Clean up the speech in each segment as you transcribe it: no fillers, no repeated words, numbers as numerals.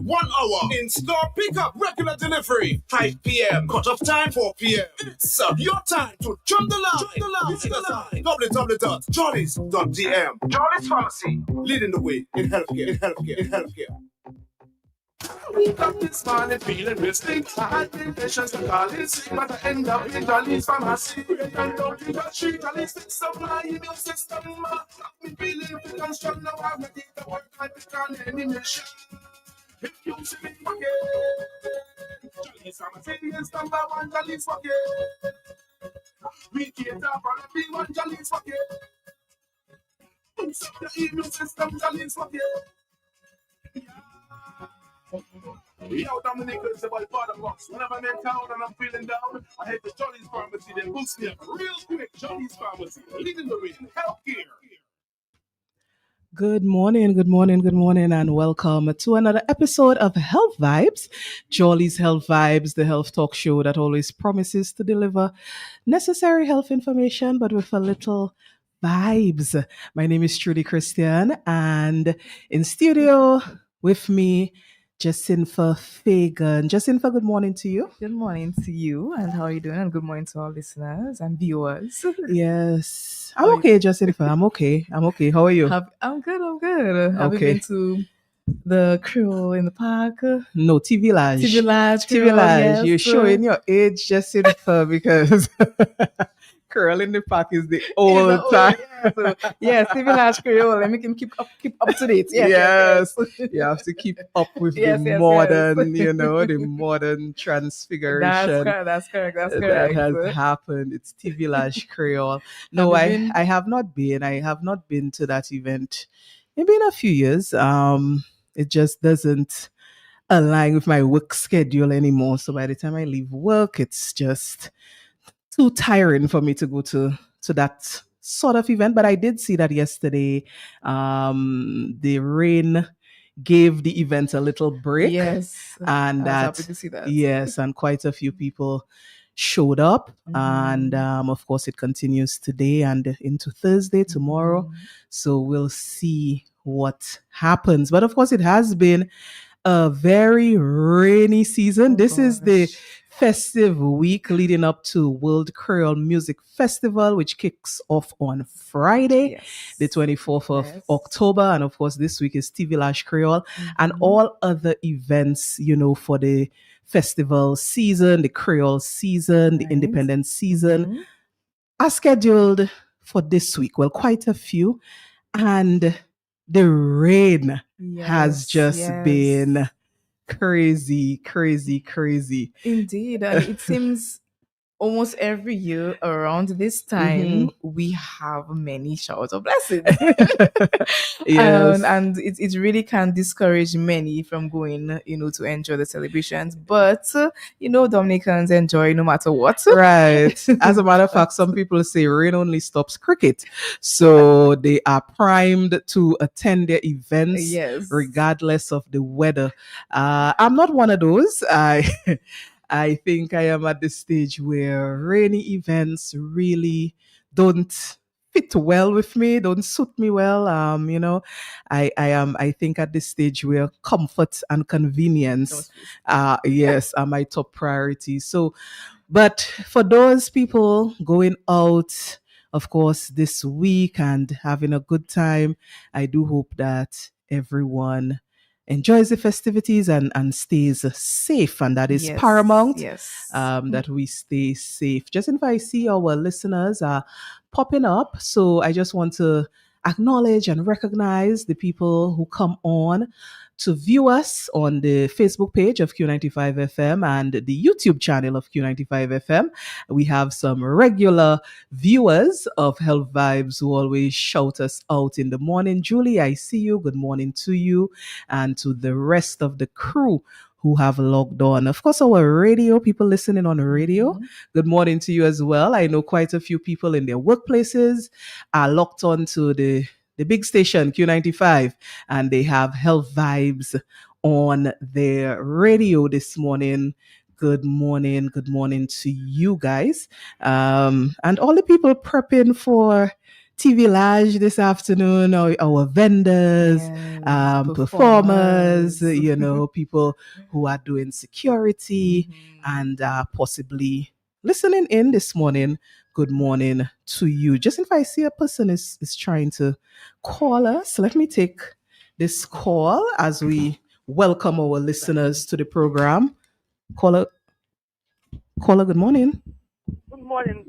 1 hour. In-store pickup, regular delivery, 5 p.m. Cut-off time, 4 p.m. It's your time to jump the line. Visit us on www.jollies.dm. Jollies Pharmacy, leading the way in healthcare. We got this morning feeling risky. I had been patient to call it sick, but I end up in Jolly's Pharmacy. Red and round in the street, Jolly's fix up my immune system. Me feeling fit and strong now. I'm ready to work like it on any mission. If you see me again, Jolly's Pharmacy is number one. Jolly's again. We cater for everyone. Jolly's again. Boost up the immune system. Jolly's again. Yo, Dominic is about part of us. Whenever I'm in town and I'm feeling down, I head to Jolly's Pharmacy. They boost me up real quick. Jolly's Pharmacy, leading the way in healthcare. Good morning, and welcome to another episode of Health Vibes, Jolly's Health Vibes, the health talk show that always promises to deliver necessary health information, but with a little vibes. My name is Trudy Christian, and in studio with me, Jacinta Fagan. Jacinta, good morning to you. Good morning to you, and how are you doing? And good morning to our listeners and viewers. Yes, I'm okay, Jacinta. I'm okay. How are you? I'm good. Have you been to the Creole in the park? No, TV Lodge. Yes. You're showing your age, Jacinta, because Creole in the park is the old time. Yes, TV Lodge Creole. Let me keep up to date. Yes. You have to keep up with the modern, the modern transfiguration. That's correct. That has happened. It's TV Lodge Creole. No, I have not been. I have not been to that event. It's been a few years. It just doesn't align with my work schedule anymore. So by the time I leave work, it's just too tiring for me to go to that sort of event. But I did see that yesterday. The rain gave the event a little break. Yes, and I was happy to see that. Yes, and quite a few people showed up. And of course, it continues today and into Thursday, tomorrow. So we'll see what happens. But of course, it has been a very rainy season. This is the festive week leading up to World Creole Music Festival, which kicks off on Friday, the 24th of October. And of course, this week is TV Lodge Creole and all other events, for the festival season, the Creole season, the independent season are scheduled for this week. Well, quite a few. And the rain has just been crazy. Indeed. And it seems almost every year around this time, we have many showers of blessings. Yes. And it really can discourage many from going, to enjoy the celebrations. But, Dominicans enjoy no matter what. Right. As a matter of fact, some people say rain only stops cricket. So they are primed to attend their events regardless of the weather. I'm not one of those. I think I am at the stage where rainy events really don't fit well with me, don't suit me well. I think at this stage where comfort and convenience are my top priorities. So, but for those people going out, of course, this week and having a good time, I do hope that everyone enjoys the festivities and stays safe, and that is paramount. That we stay safe. Just if I see our listeners are popping up, so I just want to acknowledge and recognize the people who come on to view us on the Facebook page of Q95 FM and the YouTube channel of Q95 FM. We have some regular viewers of Health Vibes who always shout us out in the morning. Julie, I see you. Good morning to you and to the rest of the crew who have logged on. Of course, our radio, people listening on the radio, good morning to you as well. I know quite a few people in their workplaces are locked on to the big station, Q95, and they have Health Vibes on their radio this morning. Good morning to you guys. And all the people prepping for TV Village this afternoon, our vendors, Yes, performers, performers. people who are doing security and possibly listening in this morning. Good morning to you. Just if I see a person is trying to call us, let me take this call as we welcome our listeners to the program. Caller, good morning. Good morning,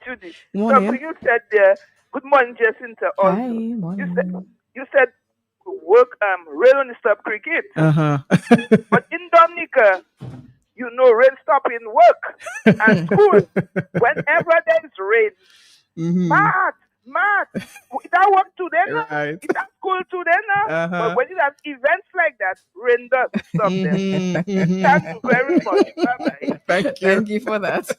Judy. Morning. Something you said there. Good morning, Jacinta. Hi, Also, morning. you said work. Rain only stop cricket, Uh-huh. but in Dominica, rain stop in work and school. Whenever there is rain, Mhm. Math, that work today now. Right. It's at school today now. Uh-huh. But when you have events like that, rain doesn't stop there. Mhm, mhm. Thank you very much. Bye bye. Thank you. Thank you for that.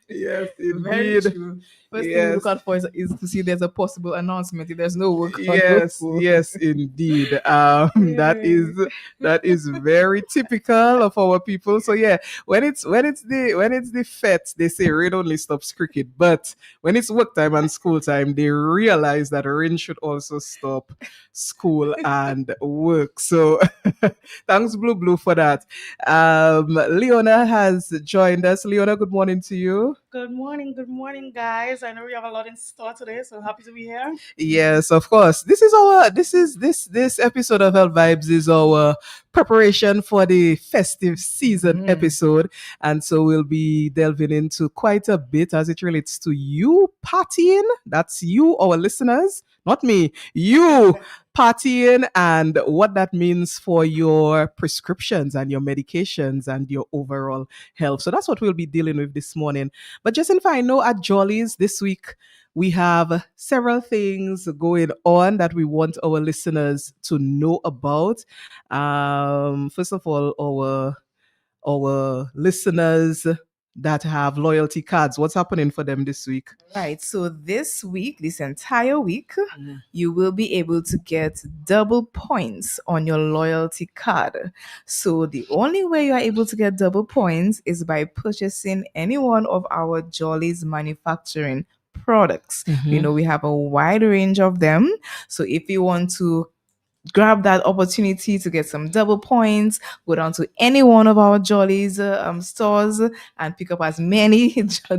Yes, Very indeed. true. First thing we look Yes. out for is to see there's a possible announcement. If there's no work on Yes, school. yes, indeed. That is very typical of our people. So yeah, when it's the fete, they say rain only stops cricket. But when it's work time and school time, they realize that rain should also stop school and work. So thanks, Blue Blue, for that. Leona has joined us. Leona, good morning to you. Good morning, guys. I know we have a lot in store today, so happy to be here. Yes, of course. This episode of Health Vibes is our preparation for the festive season episode. And so we'll be delving into quite a bit as it relates to you partying. That's you, our listeners, not me. You partying and what that means for your prescriptions and your medications and your overall health. So that's what we'll be dealing with this morning. But just in I know at Jolly's this week, we have several things going on that we want our listeners to know about. First of all, our listeners that have loyalty cards, what's happening for them this week? Right. So this week, this entire week, you will be able to get double points on your loyalty card. So the only way you are able to get double points is by purchasing any one of our Jolly's manufacturing products. We have a wide range of them. So if you want to grab that opportunity to get some double points, go down to any one of our Jolly's stores and pick up as many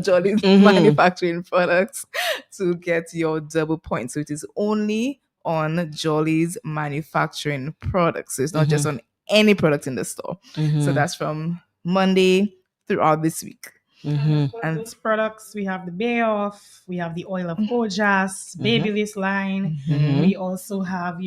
Jolly's manufacturing products to get your double points. So it is only on Jolly's manufacturing products. So it's not just on any product in the store. So that's from Monday throughout this week. And those products, we have the Bay Off, we have the Oil of Gorgeous, Babyliss line. We also have,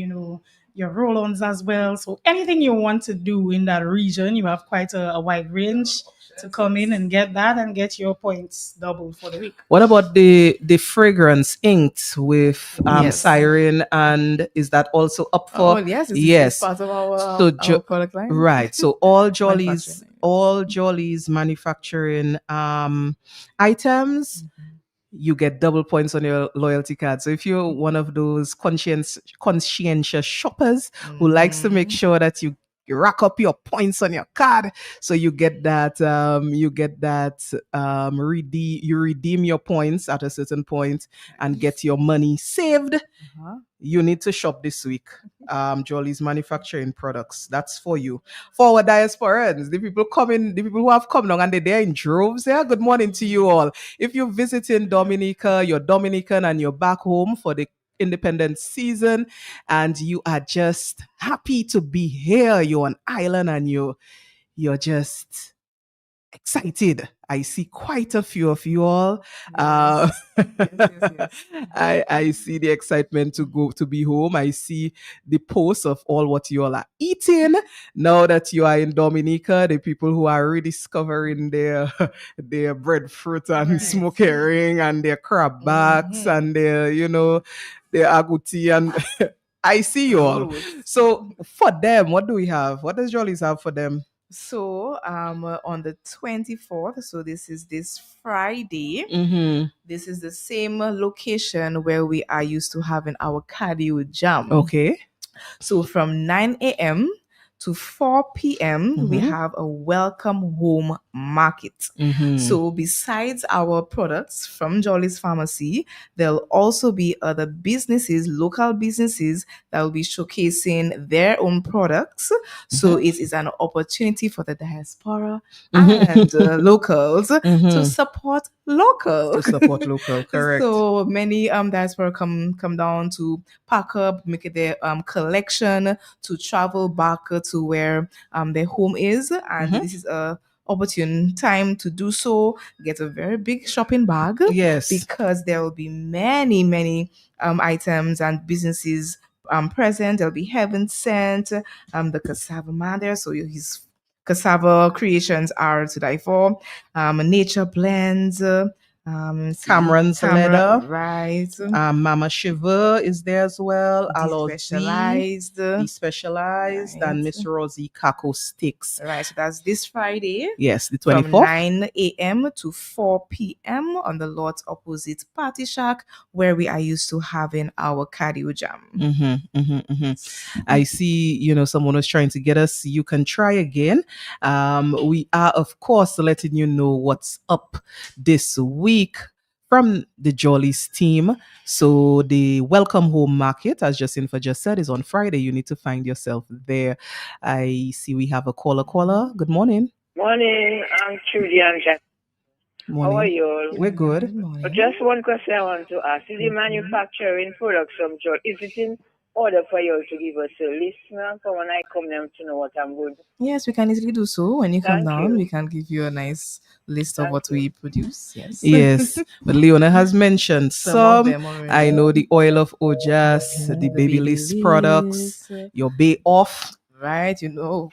your roll-ons as well. So anything you want to do in that region, you have quite a wide range to come in and get that and get your points doubled for the week. What about the fragrance inked with Siren, and is that also up for? It's part of our product line. Right. So all Jolly's manufacturing items, you get double points on your loyalty card. So if you're one of those conscientious shoppers who likes to make sure that you rack up your points on your card, so you get that you redeem your points at a certain point and get your money saved. You need to shop this week. Jolly's manufacturing products. That's for you. For our diasporans, the people who have come down and they're there in droves. Yeah, good morning to you all. If you're visiting Dominica, you're Dominican and you're back home for the independence season and you are just happy to be here, you're on island and you're just excited. I see quite a few of you all. Yes. I see the excitement to be home. I see the posts of all what you all are eating now that you are in Dominica. The people who are rediscovering their breadfruit and smoke herring and their crab backs and their agouti and I see you all. So for them, what do we have? What does Jolly's have for them? So on the 24th, so this is this Friday, this is the same location where we are used to having our cardio jam. Okay. So from 9 a.m. to 4 p.m., we have a welcome home Market. Mhm. So besides our products from Jolly's Pharmacy, there'll also be other businesses, local businesses that will be showcasing their own products. So it is an opportunity for the diaspora and locals to Mhm. support local. To support local, correct. So many diaspora come down to pack up, make it their collection to travel back to where their home is, and Mhm. this is a opportune time to do so. Get a very big shopping bag Yes. because there will be many items and businesses present. There'll be Heaven Sent, the cassava man there, so his cassava creations are to die for. Nature Blends, Cameron's Leather. right? Mama Shiva is there as well. Aloe Z, Specialized. the Specialized, and Right. Miss Rosie Kako Sticks. Right, so that's this Friday Yes, the from 24th. 9 a.m. to 4 p.m. on the lot opposite Party Shack, where we are used to having our cardio jam. I see, someone was trying to get us. You can try again. We are, of course, letting you know what's up this week from the Jollies team. So the Welcome Home Market, as Jacinta just said, is on Friday. You need to find yourself there. I see we have a caller. Good morning. Morning, I'm Trudy and Jack. Morning. How are you all? We're good. Just one question I want to ask. Is the manufacturing products from George, is it in order for you all to give us a list now for when I come down to know what I'm good? Yes, we can easily do so. When you come Thank down, you. we can give you a nice list of Thank what you. we produce. Yes. Yes, but Leona has mentioned Some of some. them already. I know the oil of Ojas, the Babyliss products, your Bay Off. Right,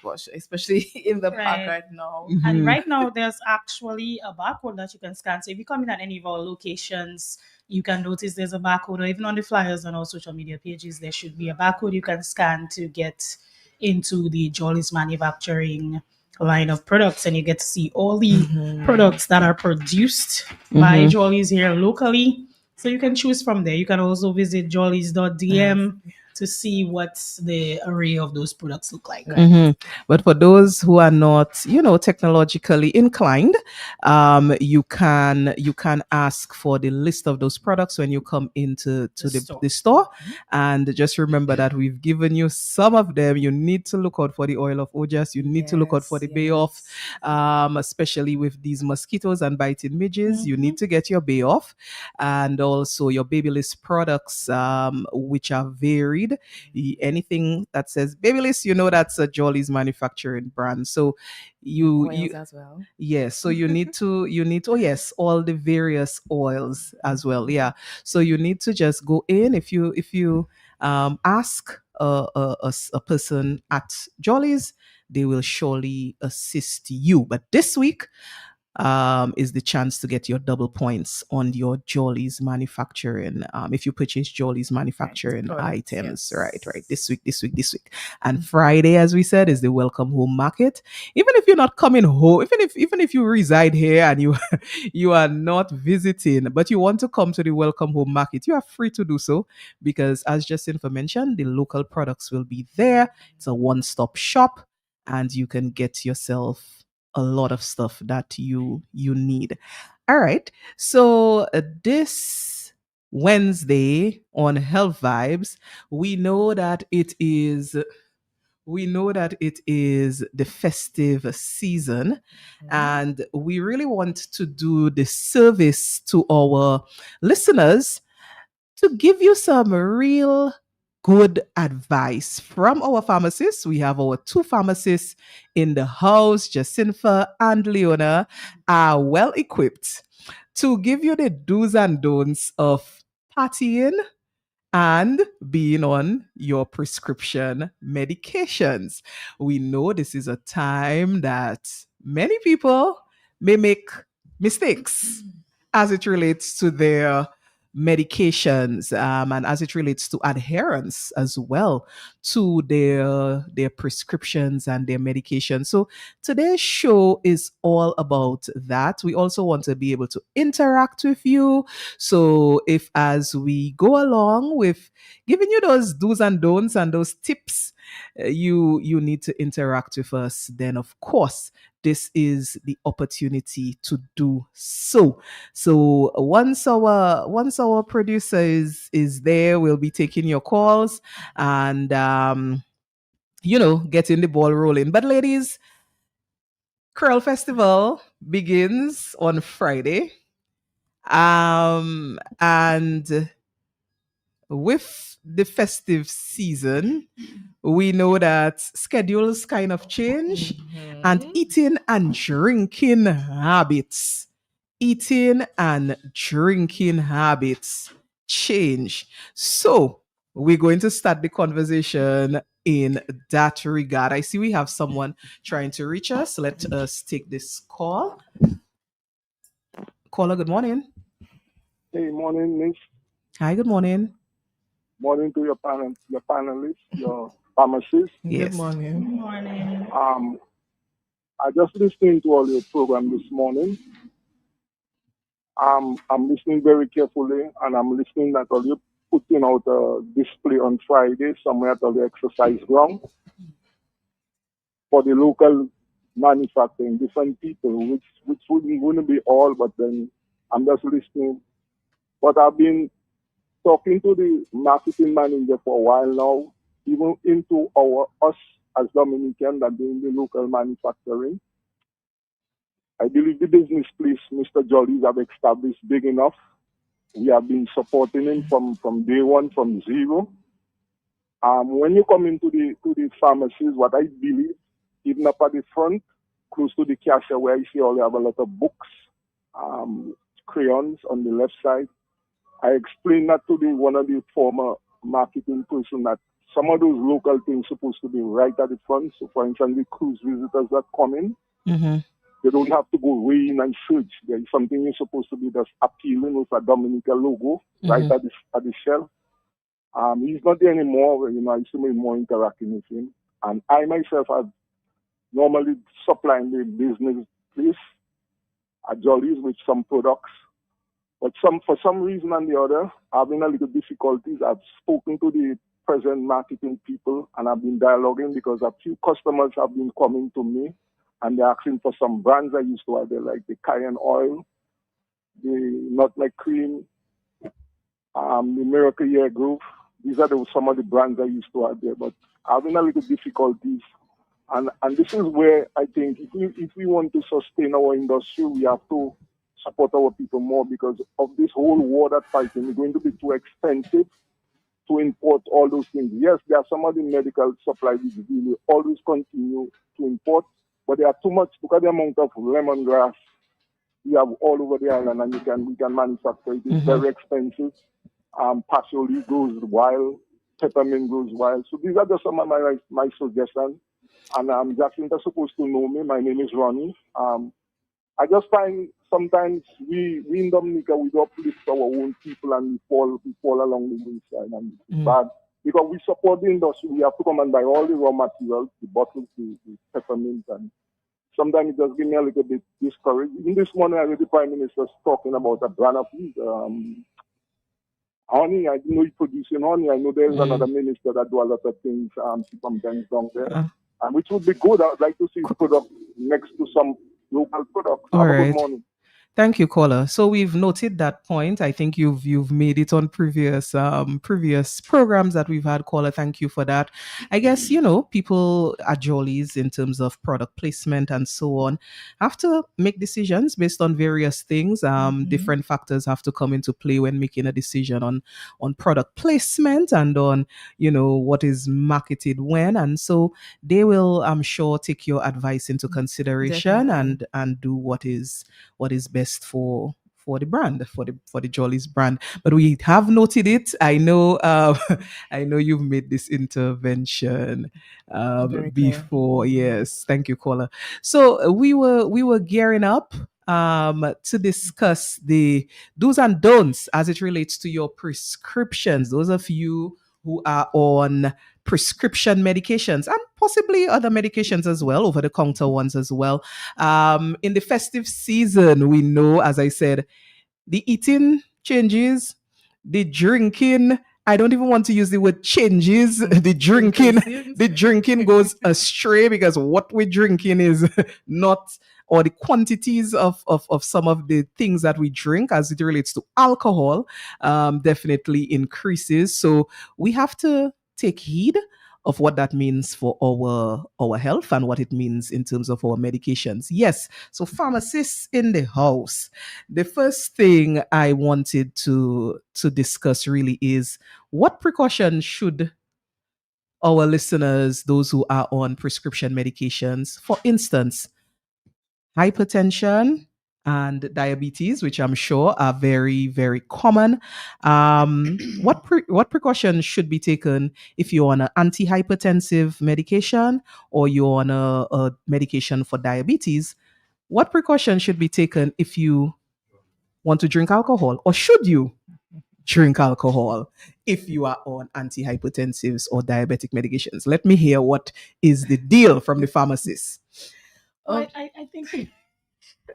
gosh, especially in the park Right. right now. And Mhm. right now, there's actually a barcode that you can scan. So if you come in at any of our locations, you can notice there's a barcode, or even on the flyers on our social media pages, there should be a barcode you can scan to get into the Jolly's manufacturing line of products, and you get to see all the products that are produced by Mhm. Jolly's here locally. So you can choose from there. You can also visit jollies.dm to see what the array of those products look like. Mhm. But for those who are not, technologically inclined, you can ask for the list of those products when you come into the store. And just remember that we've given you some of them. You need to look out for the oil of Ojas. You need to look out for the Bay Off, especially with these mosquitoes and biting midges. You need to get your Bay Off, and also your Babyliss products, which are varied. Anything that says Babyliss, that's a Jolly's manufacturing brand. So you Oils as well. yes, so you need to oh yes, all the various oils as well. Yeah, so you need to just go in if you ask a person at Jolly's, they will surely assist you. But this week is the chance to get your double points on your Jolly's manufacturing. If you purchase Jolly's manufacturing products, items, yes. right. This week. And Friday, as we said, is the Welcome Home Market. Even if you're not coming home, even if you reside here and you you are not visiting, but you want to come to the Welcome Home Market, you are free to do so, because as Jacinta mentioned, the local products will be there. It's a one-stop shop, and you can get yourself a lot of stuff that you need. All right. So this Wednesday on Health Vibes, we know that it is the festive season, and we really want to do the service to our listeners to give you some real good advice from our pharmacists. We have our two pharmacists in the house, Jacinta and Leona, are well equipped to give you the do's and don'ts of partying and being on your prescription medications. We know this is a time that many people may make mistakes as it relates to their medications, and as it relates to adherence as well to their prescriptions and their medications. So today's show is all about that. We also want to be able to interact with you. So if, as we go along with giving you those do's and don'ts and those tips you need to interact with us, then of course this is the opportunity to do so. So once our producer is there, we'll be taking your calls and getting the ball rolling. But ladies, Curl Festival begins on Friday. And with the festive season, we know that schedules kind of change, and eating and drinking habits change. So we're going to start the conversation in that regard. I see we have someone trying to reach us. Let us take this call. Caller, good morning. Hey, morning, Miss. Hi, good morning. Morning to your panelists, your pharmacists. Yes. Good morning. Good morning. I just listening to all your program this morning. I'm listening very carefully, and I'm listening that all you putting out a display on Friday somewhere at the exercise ground for the local manufacturing, different people, which wouldn't be all, but then I'm just listening. But I've been talking to the marketing manager for a while now, even into us as Dominican that doing the local manufacturing. I believe the business place Mr. Jollies have established big enough. We have been supporting him from day one, from zero. When you come into the pharmacies, what I believe, even up at the front, close to the cashier where you see all they have a lot of books, crayons on the left side. I explained that to one of the former marketing person that some of those local things supposed to be right at the front. So, for instance, the cruise visitors that come in, they don't have to go way in and search. There is something you're supposed to be just appealing with a Dominica logo right at the shelf. He's not there anymore. I used to be more interacting with him. And I myself have normally supplying the business place at Jollies with some products. But for some reason or the other, having a little difficulties. I've spoken to the present marketing people and I've been dialoguing because a few customers have been coming to me and they're asking for some brands I used to have there, like the cayenne oil, the nutmeg cream, the Miracle Year Growth. These are some of the brands I used to have there, but having a little difficulties. And this is where I think if we want to sustain our industry, we have to support our people more because of this whole war that's fighting. It's going to be too expensive to import all those things. Yes, there are some of the medical supplies we will always continue to import, but there are too much. Look at the amount of lemongrass we have all over the island, and we can manufacture it. It's very expensive. Patchouli goes wild, peppermint goes wild. So these are just some of my suggestions. And Jacqueline is supposed to know me. My name is Ronnie. I just find sometimes we in Dominica, we uplift our own people and we fall along the wayside. And it's bad. Because we support the industry, we have to come and buy all the raw materials, the bottles, the peppermint. And sometimes it just gives me a little bit discouraged. Even this morning, I heard the Prime Minister talking about a brand of honey. I know he's producing honey. I know there's another minister that do a lot of things sometimes down there. Which would be good. I would like to see product next to some local products. All right. Good morning. Thank you, caller. So we've noted that point. I think you've made it on previous programs that we've had. Caller, thank you for that. I guess people at Jollies in terms of product placement and so on have to make decisions based on various things. Different factors have to come into play when making a decision on product placement and on what is marketed when. And so they will, I'm sure, take your advice into consideration and do what is best for the brand, for the Jollies brand. But we have noted it. I know you've made this intervention before. Yes, thank you, caller. So we were gearing up to discuss the do's and don'ts as it relates to your prescriptions. Those of you who are on prescription medications and possibly other medications as well, over-the-counter ones as well. In the festive season, we know, as I said, the eating changes, the drinking I don't even want to use the word changes. The drinking goes astray because what we're drinking is not, or the quantities of some of the things that we drink as it relates to alcohol definitely increases. So we have to take heed of what that means for our health and what it means in terms of our medications. Yes, so pharmacists in the house. The first thing I wanted to discuss really is what precautions should our listeners, those who are on prescription medications, for instance, hypertension and diabetes, which I'm sure are very, very common. What precautions should be taken if you're on an antihypertensive medication or you're on a medication for diabetes? What precautions should be taken if you want to drink alcohol, or should you drink alcohol if you are on antihypertensives or diabetic medications? Let me hear what is the deal from the pharmacist.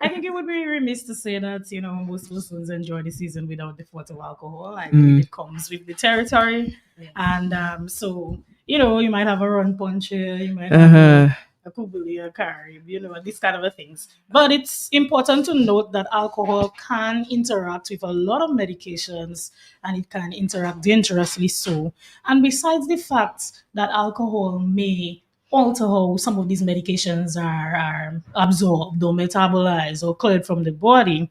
I think it would be remiss to say that, most persons enjoy the season without the thought of alcohol. I believe it comes with the territory. Yeah. And so, you might have a run punch here, you might have a kubuli, a carib, these kind of things. But it's important to note that alcohol can interact with a lot of medications, and it can interact dangerously so. And besides the fact that alcohol may alter how some of these medications are absorbed or metabolized or cleared from the body,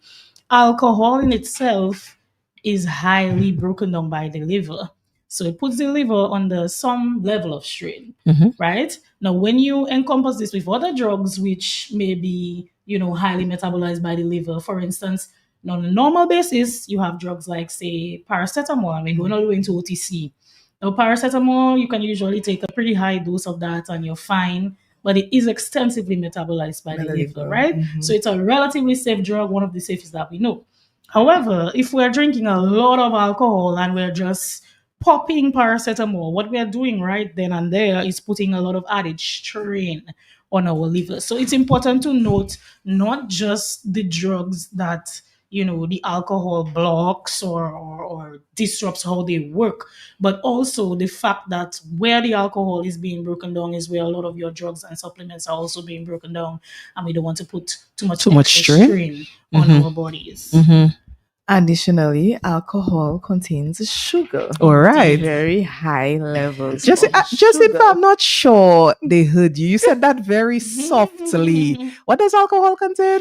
alcohol in itself is highly broken down by the liver. So it puts the liver under some level of strain, right? Now, when you encompass this with other drugs, which may be, highly metabolized by the liver, for instance, on a normal basis, you have drugs like, say, paracetamol, and we're going all the way into OTC. Now, paracetamol, you can usually take a pretty high dose of that and you're fine, but it is extensively metabolized by the liver, right? So it's a relatively safe drug, one of the safest that we know. However, if we're drinking a lot of alcohol and we're just popping paracetamol, what we're doing right then and there is putting a lot of added strain on our liver. So it's important to note not just the drugs that the alcohol blocks or disrupts how they work, but also the fact that where the alcohol is being broken down is where a lot of your drugs and supplements are also being broken down, and we don't want to put too much strain on our bodies. Additionally, alcohol contains sugar. All right. Very high levels. Just if I'm not sure they heard you, you said that very softly. What does alcohol contain?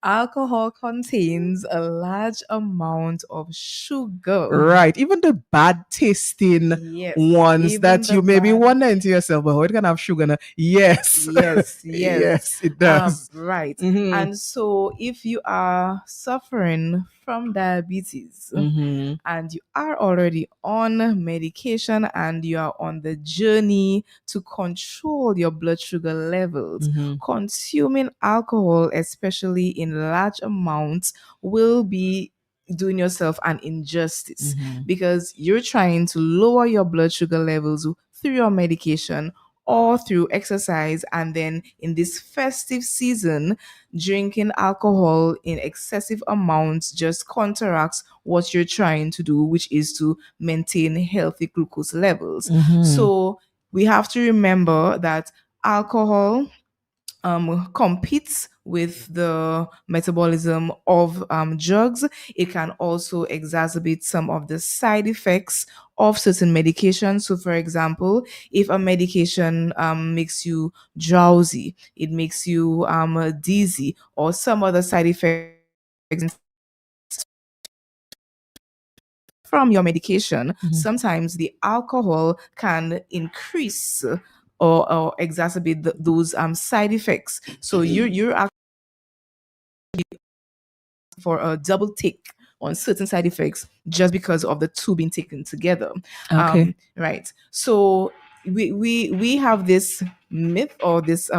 Alcohol contains a large amount of sugar. Right. Even the bad tasting ones that you may be wondering to yourself, but how it can have sugar now? Yes. Yes, it does. Right. And so if you are suffering from diabetes and you are already on medication and you are on the journey to control your blood sugar levels, consuming alcohol, especially in large amounts, will be doing yourself an injustice because you're trying to lower your blood sugar levels through your medication or through exercise, and then in this festive season, drinking alcohol in excessive amounts just counteracts what you're trying to do, which is to maintain healthy glucose levels. So we have to remember that alcohol competes with the metabolism of drugs. It can also exacerbate some of the side effects of certain medications. So, for example, if a medication makes you drowsy, it makes you dizzy, or some other side effects from your medication, sometimes the alcohol can increase or exacerbate those side effects. So you're actually for a double take on certain side effects just because of the two being taken together. Okay. Right. So we have this myth or this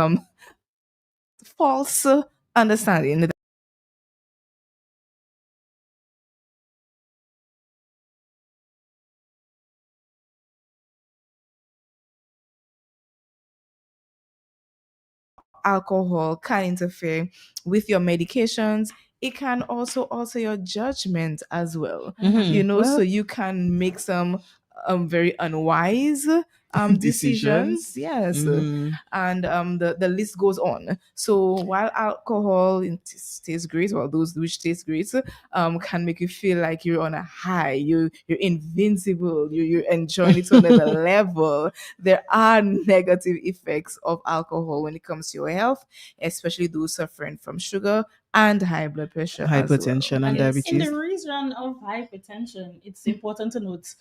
false understanding that alcohol can interfere with your medications. It can also alter your judgment as well. So you can make some very unwise decisions. Yes. Mhm. And the list goes on. So while alcohol tastes great, or those which taste great, can make you feel like you're on a high, you're invincible, you're enjoying it on another level. There are negative effects of alcohol when it comes to your health, especially those suffering from sugar and high blood pressure as well. Hypertension and And in diabetes. the reason of hypertension, it's important to note.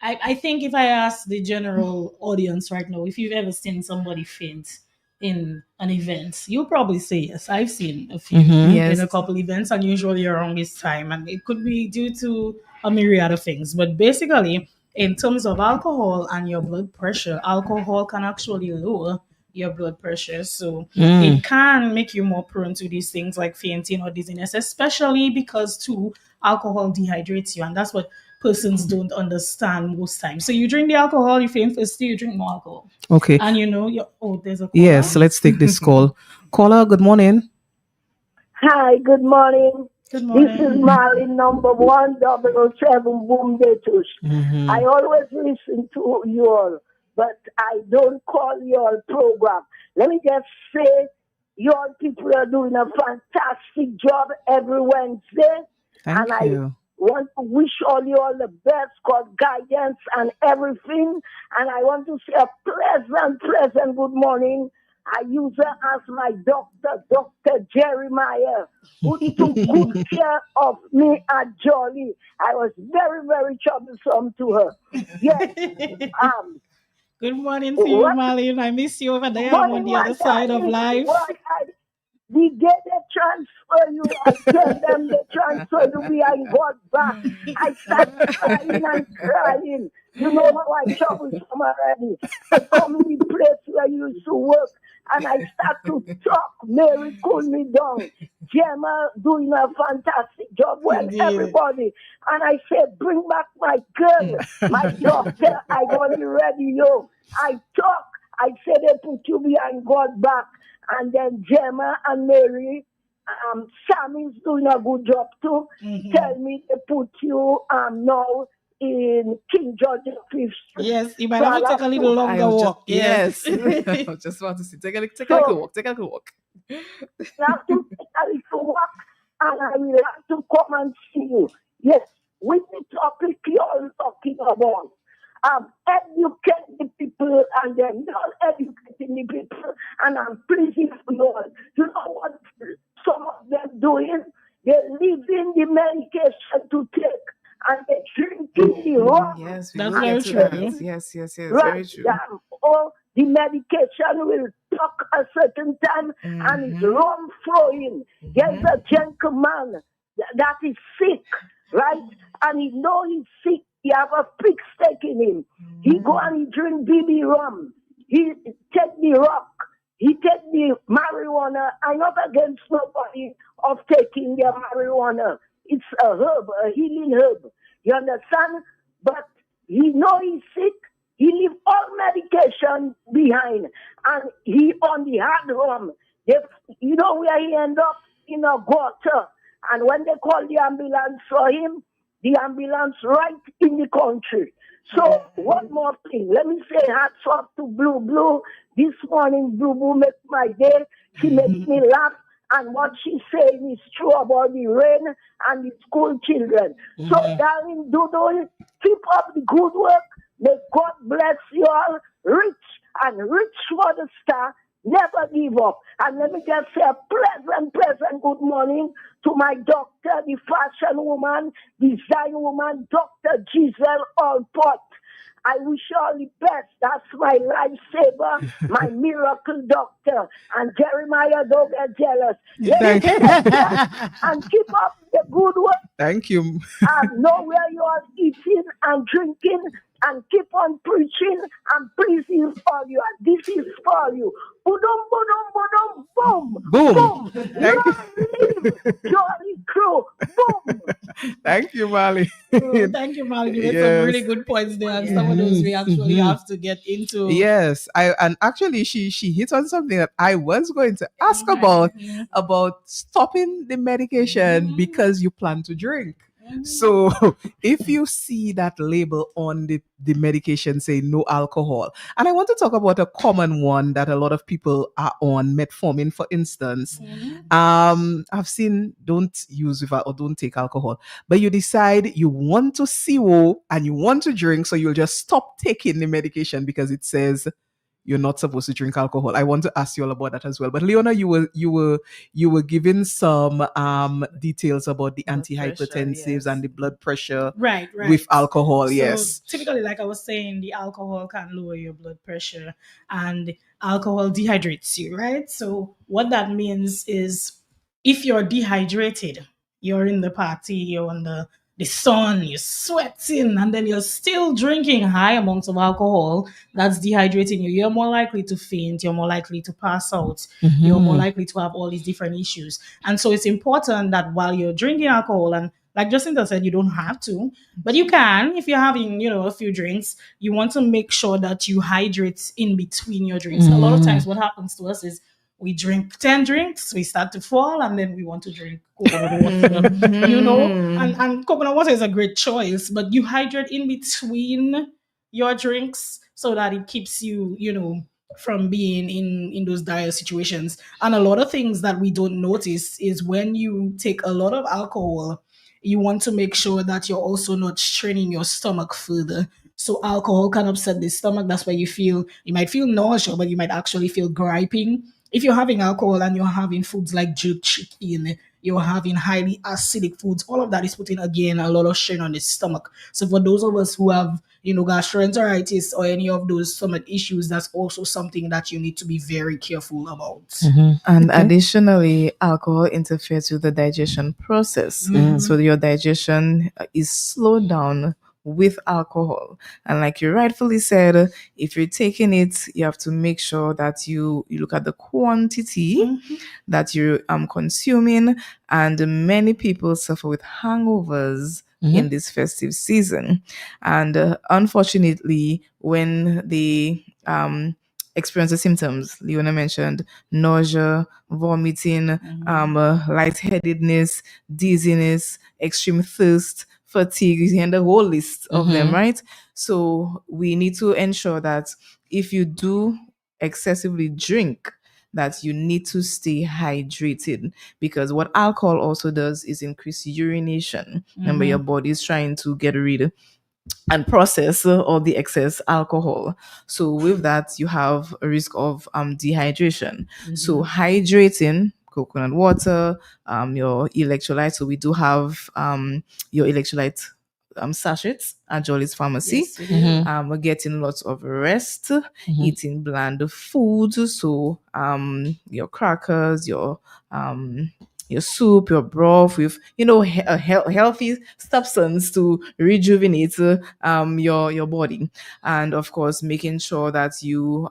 I think if I ask the general audience right now, if you've ever seen somebody faint in an event, you'll probably say yes. I've seen a few Mhm. Yes. in a couple events, and usually around this time, and it could be due to a myriad of things. But basically, in terms of alcohol and your blood pressure, alcohol can actually lower your blood pressure, so Mm. it can make you more prone to these things like fainting or dizziness, especially because too alcohol dehydrates you, and that's what persons don't understand most times. So you drink the alcohol, you faint first, you drink more alcohol, Okay. and there's a caller. Yes, let's take this call. Caller, good morning. Hi, good morning. Good This is morning. Molly, number 1007 Boom Datush. Mhm. I always listen to you all, but I don't call your program. Let me just say, your people are doing a fantastic job every Wednesday. Thank and you. I want to wish all you all the best, God guidance and everything. And I want to say a pleasant good morning. I use her as my doctor, Dr. Jeremiah, who took good care of me at Jolly. I was very troublesome to her. Yes. Good morning to you, What? Marlene. I miss you over there. I'm on the other side of life. The day they transfer you, I tell them they transfer you behind God's back. I start crying. You know how I trouble some already. I come in the place where you used to work and I start to talk. Mary cool me down. Gemma doing a fantastic job. Well, Indeed. everybody. And I say, bring back my girl, my daughter. I got you ready, yo. I talk. I say they put you behind God's back. And then Gemma and Mary, Sammy's doing a good job too. Mhm. Tell me they put you now in King George V. Yes, you might have to take a little longer walk. Yes. Yes. I just want to see. Take a little walk. Take a little walk. I have to take a little walk and I will have to come and see you. Yes, with the topic you're talking about. Educate the people and they're not educating the people, and I'm pleasing for Lord. You know what some of them doing? They're leaving the medication to take and they're drinking the rum. Yes, we That's will very get to true. that. Yes, very Right, true. or the medication will talk a certain time and it's rum flowing. There's a gentleman that is sick, right? And he know he's sick. He have a big stake in him. He go and he drink BB rum. He take the rock. He take the marijuana. I'm not against nobody of taking their marijuana. It's a herb, a healing herb. You understand? But he know he's sick. He leave all medication behind. And he on the hard rum. You know where he end up? In a gutter. And when they call the ambulance for him, the ambulance right in the country. So one more thing. Let me say hats off to Blue Blue. This morning, Blue Blue makes my day. She makes me laugh. And what she's saying is true about the rain and the school children. So, darling Doodle, keep up the good work. May God bless you all. Rich and rich for the star. Never give up. And let me just say a pleasant good morning to my doctor, the fashion woman, design woman, Dr. Giselle Allport. I wish you all the best. That's my lifesaver, my miracle doctor. And Jeremiah, don't get jealous. Thank And keep up the good work. Thank you. And know where you are eating and drinking. And keep on preaching and pleasing for you. And this is for you. Boom, boom, Boom. Thank you. Jolly crew. Boom. Thank you, Molly. Oh, thank you, Marlene. You made some really good points there, and some of those we actually have to get into. Yes, and actually she hit on something that I was going to ask about stopping the medication because you plan to drink. So if you see that label on the medication saying no alcohol, and I want to talk about a common one that a lot of people are on, metformin, for instance. I've seen don't use or don't take alcohol, but you decide you want to CO and you want to drink, so you'll just stop taking the medication because it says you're not supposed to drink alcohol. I want to ask you all about that as well. But Leona, you were giving some details about the Blood pressure, antihypertensives yes. and the blood pressure Right. with alcohol. So Yes. typically, like I was saying, the alcohol can lower your blood pressure and alcohol dehydrates you, right? So what that means is if you're dehydrated, you're in the party, you're on the sun, you're sweating, and then you're still drinking high amounts of alcohol, that's dehydrating you. You're more likely to faint, you're more likely to pass out, you're more likely to have all these different issues. And so it's important that while you're drinking alcohol, and like Jacinta said, you don't have to, but you can if you're having, a few drinks. You want to make sure that you hydrate in between your drinks. A lot of times, what happens to us is we drink 10 drinks, we start to fall, and then we want to drink coconut water, and coconut water is a great choice, but you hydrate in between your drinks so that it keeps you, from being in those dire situations. And a lot of things that we don't notice is when you take a lot of alcohol, you want to make sure that you're also not straining your stomach further. So alcohol can upset the stomach. That's why you might feel nausea, but you might actually feel griping. If you're having alcohol and you're having foods like jerk chicken, you're having highly acidic foods, all of that is putting, again, a lot of strain on the stomach. So for those of us who have, gastroenteritis or any of those stomach issues, that's also something that you need to be very careful about. And additionally, alcohol interferes with the digestion process. So your digestion is slowed down with alcohol. And like you rightfully said, if you're taking it, you have to make sure that you look at the quantity that you're consuming. And many people suffer with hangovers in this festive season. And unfortunately, when they experience the symptoms, Leona mentioned nausea, vomiting, lightheadedness, dizziness, extreme thirst, fatigue, and the whole list of them, right? So we need to ensure that if you do excessively drink, that you need to stay hydrated, because what alcohol also does is increase urination. Remember, your body is trying to get rid and process all the excess alcohol. So with that, you have a risk of dehydration. So hydrating, coconut water, your electrolytes. So we do have your electrolyte sachets at Jolly's Pharmacy. We're getting lots of rest, eating bland foods. So your crackers, your soup, your broth with, a healthy substance to rejuvenate your body. And of course, making sure that you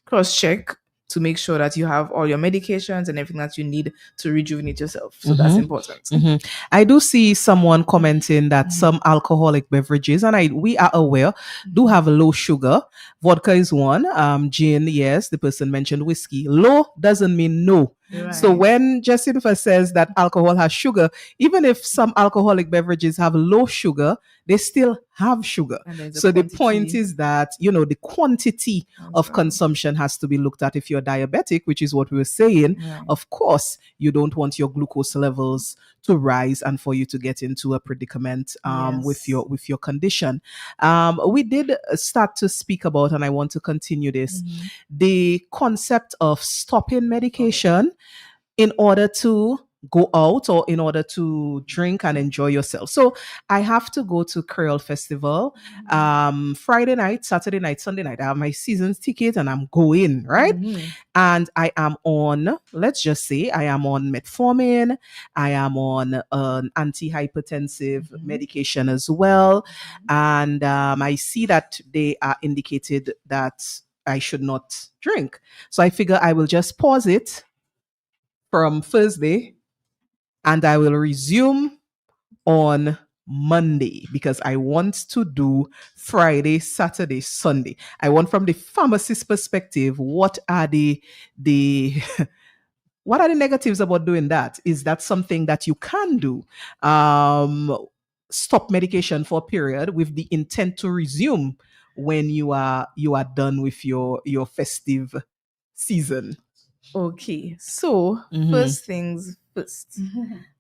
cross-check to make sure that you have all your medications and everything that you need to rejuvenate yourself. So that's important. I do see someone commenting that some alcoholic beverages, and we are aware, do have low sugar. Vodka is one. Gin, yes, the person mentioned whiskey. Low doesn't mean no. Right. So when Jacinta says that alcohol has sugar, even if some alcoholic beverages have low sugar, they still have sugar. So the point is that, the quantity of consumption has to be looked at. If you're diabetic, which is what we were saying, of course, you don't want your glucose levels to rise and for you to get into a predicament with your condition. We did start to speak about, and I want to continue this, the concept of stopping medication in order to go out or in order to drink and enjoy yourself. So I have to go to Creole Festival Friday night, Saturday night, Sunday night. I have my season's ticket and I'm going, right? And I am on, let's just say I am on metformin. I am on an antihypertensive medication as well. And I see that they are indicated that I should not drink. So I figure I will just pause it from Thursday and I will resume on Monday because I want to do Friday, Saturday, Sunday. I want, from the pharmacist perspective, what are the what are the negatives about doing that? Is that something that you can do? Stop medication for a period with the intent to resume when you are done with your festive season. Okay, so first things first.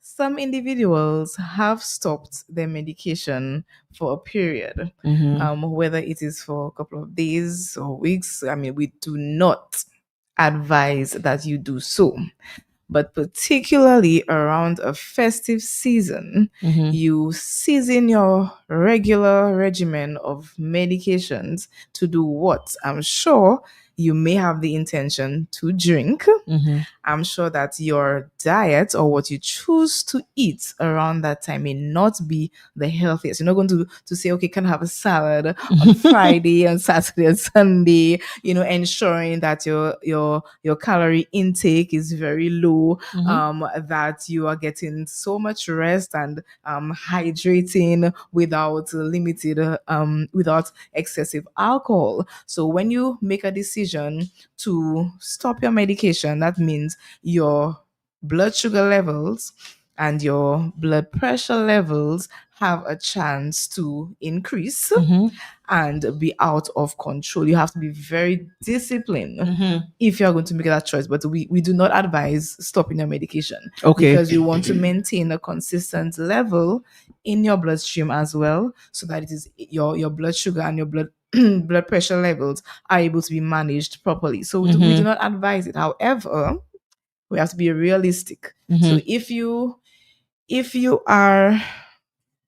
Some individuals have stopped their medication for a period, whether it is for a couple of days or weeks. I mean, we do not advise that you do so. But particularly around a festive season, you season your regular regimen of medications to do what? I'm sure you may have the intention to drink. I'm sure that your diet or what you choose to eat around that time may not be the healthiest. You're not going to say, okay, can I have a salad on Friday and Saturday and Sunday, ensuring that your calorie intake is very low, that you are getting so much rest and hydrating without excessive alcohol. So when you make a decision to stop your medication, that means your blood sugar levels and your blood pressure levels have a chance to increase and be out of control. You have to be very disciplined if you're going to make that choice. But we do not advise stopping your medication, because you want to maintain a consistent level in your bloodstream as well, so that it is your blood sugar and your blood pressure levels are able to be managed properly. So we do not advise it. However, we have to be realistic. So if you are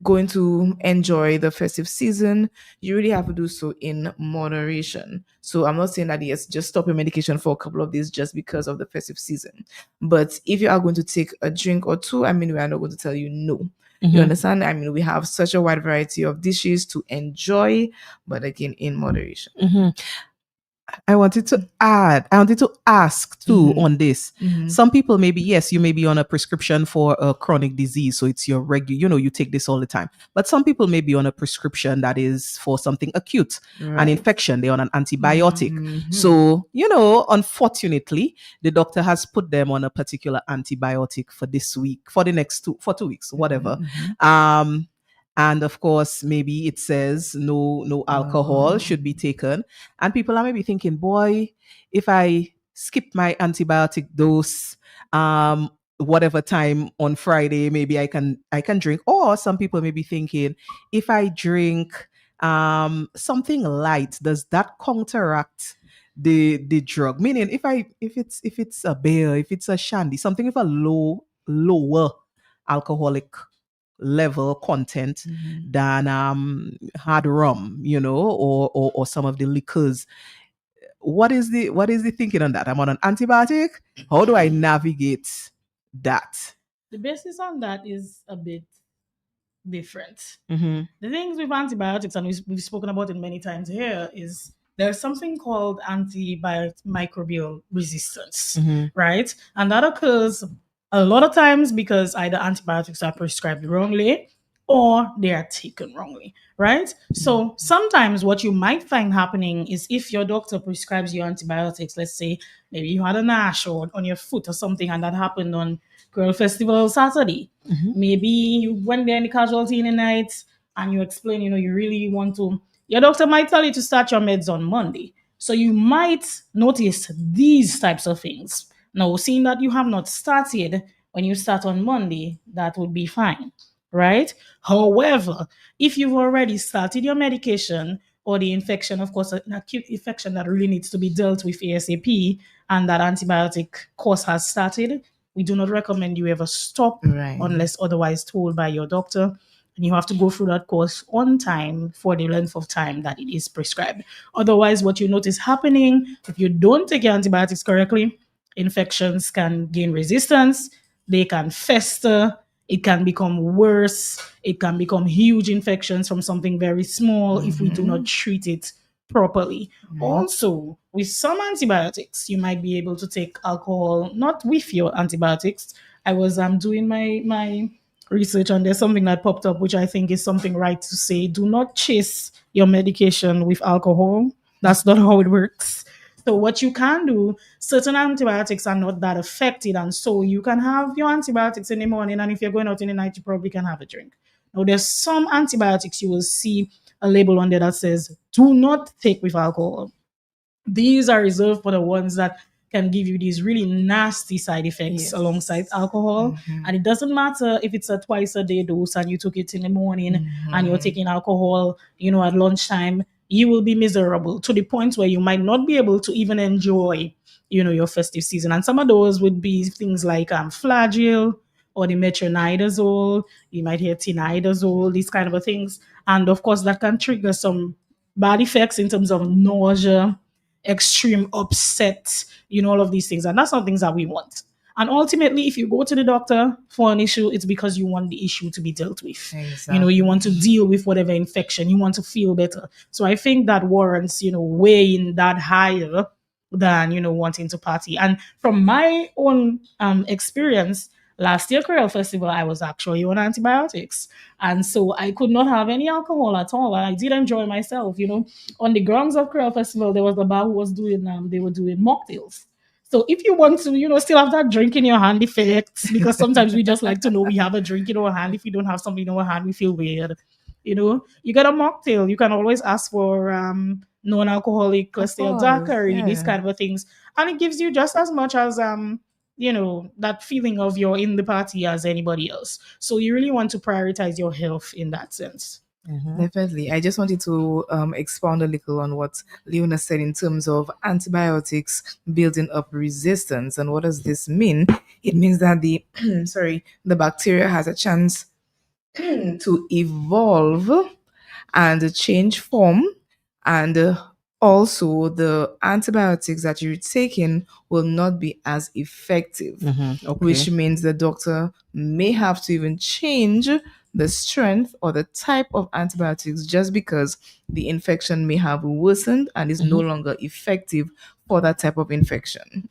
going to enjoy the festive season, you really have to do so in moderation. So I'm not saying that, yes, just stop your medication for a couple of days just because of the festive season. But if you are going to take a drink or two, I mean, we are not going to tell you no. You understand? I mean, we have such a wide variety of dishes to enjoy, but again, in moderation. I wanted to ask too on this. Some people maybe, yes, you may be on a prescription for a chronic disease, so it's your regular, you take this all the time. But some people may be on a prescription that is for something acute, an infection. They're on an antibiotic. So, unfortunately, the doctor has put them on a particular antibiotic for this week, for the next 2 weeks, whatever. And of course, maybe it says no alcohol should be taken. And people are maybe thinking, boy, if I skip my antibiotic dose, whatever time on Friday, maybe I can drink. Or some people may be thinking, if I drink something light, does that counteract the drug? Meaning, if it's a beer, if it's a shandy, something with a lower alcoholic level content than hard rum, or some of the liquors. What is the thinking on that? I'm on an antibiotic. How do I navigate that? The basis on that is a bit different. The things with antibiotics, and we've spoken about it many times here, is there's something called antimicrobial resistance, right? And that occurs a lot of times because either antibiotics are prescribed wrongly or they are taken wrongly, right? So sometimes what you might find happening is, if your doctor prescribes you antibiotics, let's say maybe you had a rash or on your foot or something, and that happened on Girl Festival Saturday. Maybe you went there in the casualty in the night and you explain, you really want to, your doctor might tell you to start your meds on Monday. So you might notice these types of things. Now, seeing that you have not started when you start on Monday, that would be fine, right? However, if you've already started your medication, or the infection, of course, an acute infection that really needs to be dealt with ASAP, and that antibiotic course has started, we do not recommend you ever stop unless otherwise told by your doctor. And you have to go through that course on time for the length of time that it is prescribed. Otherwise, what you notice happening, if you don't take your antibiotics correctly, infections can gain resistance, they can fester, it can become worse, it can become huge infections from something very small if we do not treat it properly. Also, with some antibiotics, you might be able to take alcohol, not with your antibiotics. I was doing my research, and there's something that popped up which I think is something right to say. Do not chase your medication with alcohol. That's not how it works. So what you can do, certain antibiotics are not that affected, and so you can have your antibiotics in the morning, and if you're going out in the night, you probably can have a drink. Now, there's some antibiotics you will see a label on there that says, do not take with alcohol. These are reserved for the ones that can give you these really nasty side effects Yes. alongside alcohol. And it doesn't matter if it's a twice a day dose and you took it in the morning and you're taking alcohol, at lunchtime, you will be miserable to the point where you might not be able to even enjoy, your festive season. And some of those would be things like Flagyl or the metronidazole. You might hear tinidazole, these kind of things. And of course, that can trigger some bad effects in terms of nausea, extreme upset, all of these things. And that's not things that we want. And ultimately, if you go to the doctor for an issue, it's because you want the issue to be dealt with. Exactly. You want to deal with whatever infection, you want to feel better. So I think that warrants, weighing that higher than, wanting to party. And from my own experience, last year, Creole Festival, I was actually on antibiotics. And so I could not have any alcohol at all. I did enjoy myself, On the grounds of Creole Festival, there was a bar who was doing, they were doing mocktails. So if you want to, still have that drink in your hand effects, because sometimes we just like to know we have a drink in our hand. If we don't have something in our hand, we feel weird. You get a mocktail. You can always ask for non-alcoholic, let's say a daiquiri, these kind of things. And it gives you just as much as that feeling of you're in the party as anybody else. So you really want to prioritize your health in that sense. Definitely. I just wanted to expound a little on what Leona said in terms of antibiotics building up resistance. And what does this mean? It means that the bacteria has a chance to evolve and change form, and also the antibiotics that you're taking will not be as effective, which means the doctor may have to even change the strength or the type of antibiotics just because the infection may have worsened and is no longer effective for that type of infection.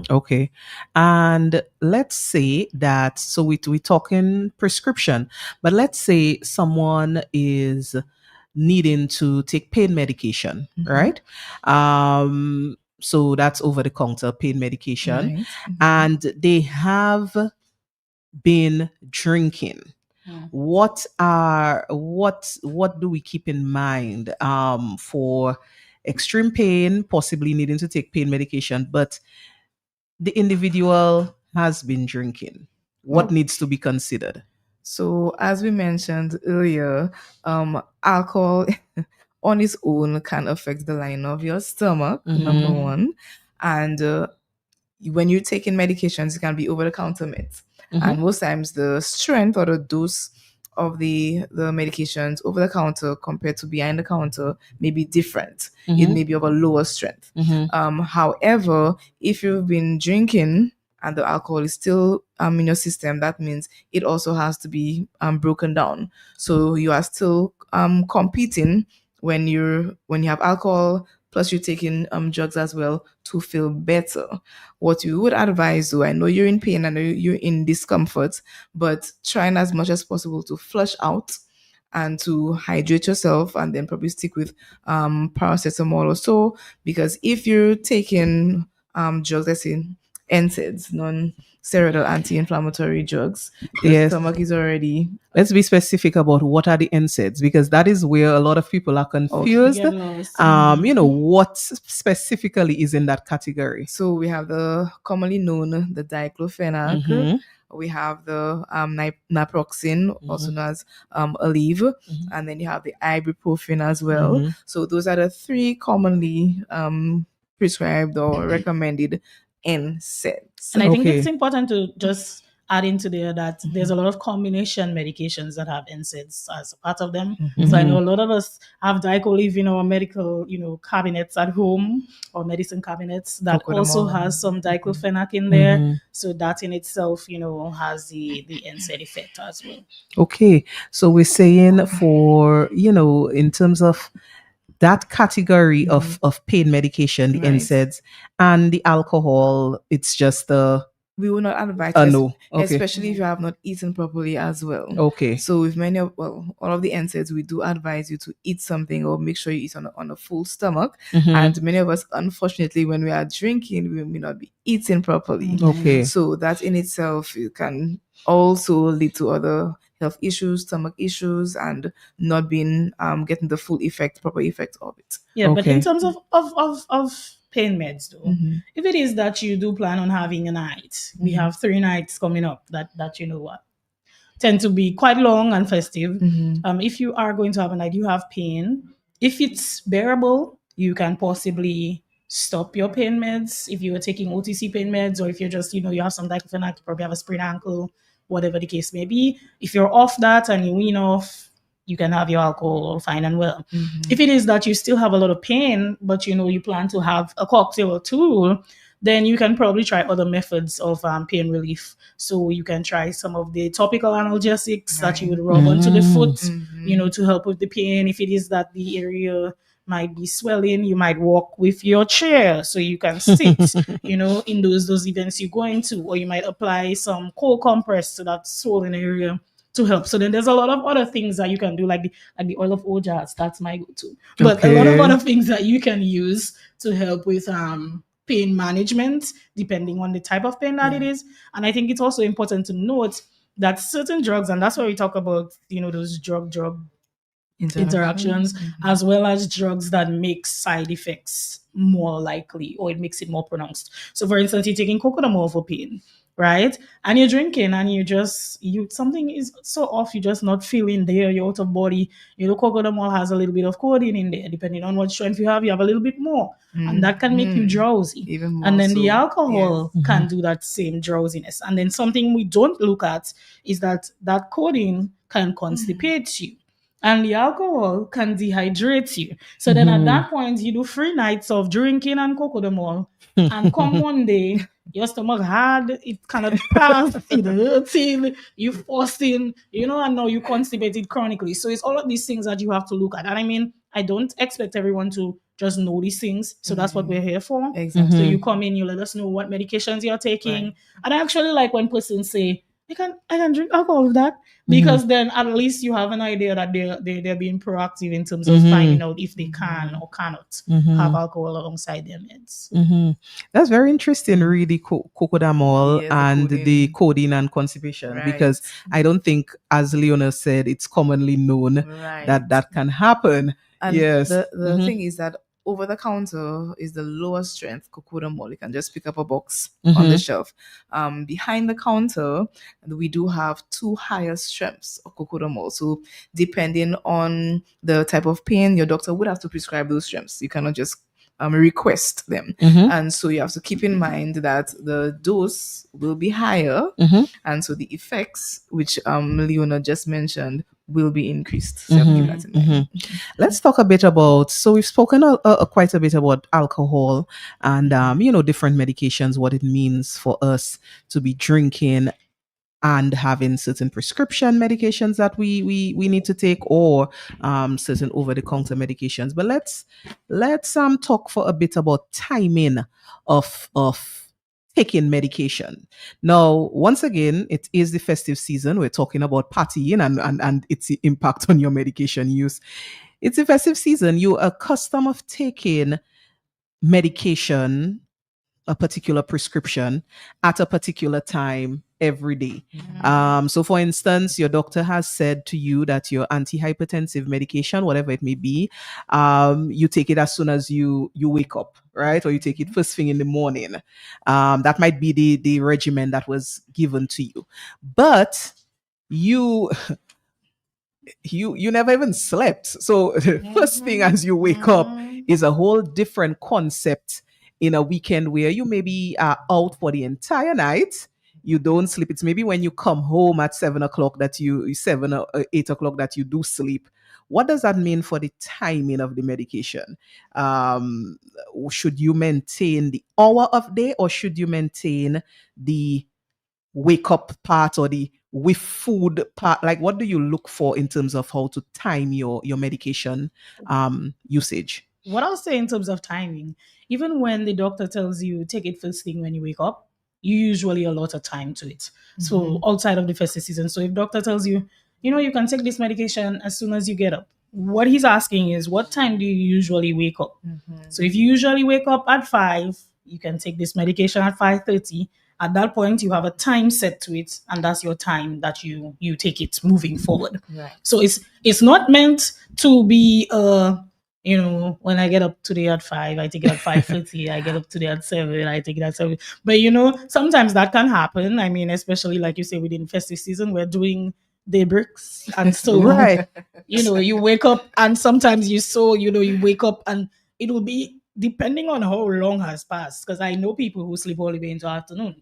Okay. And let's say that, so we're talking prescription, but let's say someone is needing to take pain medication, right? So that's over the counter pain medication, Right. and they have been drinking. What do we keep in mind for extreme pain, possibly needing to take pain medication, but the individual has been drinking? What needs to be considered? So, as we mentioned earlier, alcohol on its own can affect the lining of your stomach, number one. And when you're taking medications, it can be over-the-counter meds. And most times the strength or the dose of the medications over the counter compared to behind the counter may be different. It may be of a lower strength. However, if you've been drinking and the alcohol is still in your system, that means it also has to be broken down. So you are still competing when you have alcohol plus you're taking drugs as well to feel better. What you would advise, though, I know you're in pain, I know you're in discomfort, but trying as much as possible to flush out and to hydrate yourself, and then probably stick with paracetamol or so, because if you're taking drugs, let's say NSAIDs, non-steroidal anti-inflammatory drugs, your stomach is already... Let's be specific about what are the NSAIDs, because that is where a lot of people are confused. What specifically is in that category? So we have the commonly known, the diclofenac. We have the naproxen, also known as Aleve, and then you have the ibuprofen as well. So those are the three commonly prescribed or recommended NSAIDs. And I think it's important to just add into there that there's a lot of combination medications that have NSAIDs as a part of them. So I know a lot of us have Diclofenac in our medical, cabinets at home, or medicine cabinets that also has some diclofenac in there. So that in itself, has the NSAID effect as well. Okay. So we're saying for, in terms of that category of pain medication, the NSAIDs, and the alcohol, it's just the we will not advise, No. Okay. especially if you have not eaten properly as well. Okay. So with all of the NSAIDs, we do advise you to eat something or make sure you eat on a full stomach. And many of us, unfortunately, when we are drinking, we may not be eating properly. Okay. So that in itself, it can also lead to other health issues, stomach issues, and not being getting the proper effect of it. Yeah, but Okay. in terms of pain meds though, if it is that you do plan on having a night, we have 3 nights coming up that you know what tend to be quite long and festive. If you are going to have a night, you have pain. If it's bearable, you can possibly stop your pain meds if you are taking OTC pain meds, or if you're just, you have some diclofenac, you probably have a sprained ankle, whatever the case may be. If you're off that and you wean off, you can have your alcohol all fine and well. If it is that you still have a lot of pain, but you plan to have a cocktail or two, then you can probably try other methods of pain relief. So you can try some of the topical analgesics that you would rub onto the foot, to help with the pain. If it is that the area might be swelling, you might walk with your chair so you can sit, in those events you go into, or you might apply some cold compress to that swollen area to help. So then there's a lot of other things that you can do, like the oil of Ojas. That's my go-to. But a lot of other things that you can use to help with pain management, depending on the type of pain that it is. And I think it's also important to note that certain drugs, and that's why we talk about, those drug interactions, as well as drugs that make side effects more likely, or it makes it more pronounced. So for instance, you're taking cocodamol for pain, right? And you're drinking and something is so off, you're just not feeling there, you're out of body. Cocodamol has a little bit of codeine in there. Depending on what strength you have a little bit more. And that can make you drowsy. Even more and then so. the alcohol can do that same drowsiness. And then something we don't look at is that codeine can constipate you. And the alcohol can dehydrate you. So then at that point, you do 3 nights of drinking and cocodamol. And come one day, your stomach hard, it cannot pass, it hurting, you forcing, and now you constipated chronically. So it's all of these things that you have to look at. And I mean, I don't expect everyone to just know these things. So that's what we're here for. Exactly. So you come in, you let us know what medications you're taking. Right. And I actually like when persons say, I can drink alcohol with that, because then at least you have an idea that they're being proactive in terms of finding out if they can or cannot have alcohol alongside their meds. That's very interesting, really, cocodamol and the codeine and constipation, because I don't think, as Leona said, it's commonly known that can happen. And yes. The thing is that over the counter is the lowest strength cocodamol. You can just pick up a box on the shelf. Behind the counter, we do have 2 higher strengths of cocodamol. So depending on the type of pain, your doctor would have to prescribe those strengths. You cannot just request them. And so you have to keep in mind that the dose will be higher. And so the effects, which Leona just mentioned, will be increased. So keep that in mind. Let's talk a bit about, so we've spoken quite a bit about alcohol and, different medications, what it means for us to be drinking and having certain prescription medications that we need to take, or certain over-the-counter medications. But let's talk for a bit about timing of taking medication. Now, once again, it is the festive season. We're talking about partying and its impact on your medication use. It's the festive season. You're accustomed of taking medication, a particular prescription, at a particular time every day. So for instance, your doctor has said to you that your antihypertensive medication, whatever it may be, you take it as soon as you wake up, right? Or you take it first thing in the morning. That might be the regimen that was given to you. But you never even slept. So first thing as you wake up is a whole different concept in a weekend where you maybe are out for the entire night. You don't sleep. It's maybe when you come home at 7 o'clock 7 or 8 o'clock that you do sleep. What does that mean for the timing of the medication? Should you maintain the hour of day, or should you maintain the wake up part or the with food part? Like, what do you look for in terms of how to time your medication usage? What I'll say in terms of timing, even when the doctor tells you take it first thing when you wake up, you usually allot a time to it. So outside of the festive season. So if doctor tells you, you can take this medication as soon as you get up, what he's asking is, what time do you usually wake up? So if you usually wake up at 5, you can take this medication at 5:30. At that point, you have a time set to it, and that's your time that you take it moving forward. Right. So it's not meant to be when I get up today at 5, I take it at 5:30. I get up today at 7, I take it at 7. But sometimes that can happen. I mean, especially like you say, within festive season, we're doing day breaks, and so Right. you wake up, and sometimes you wake up, and it will be depending on how long has passed. Because I know people who sleep all the way into afternoon.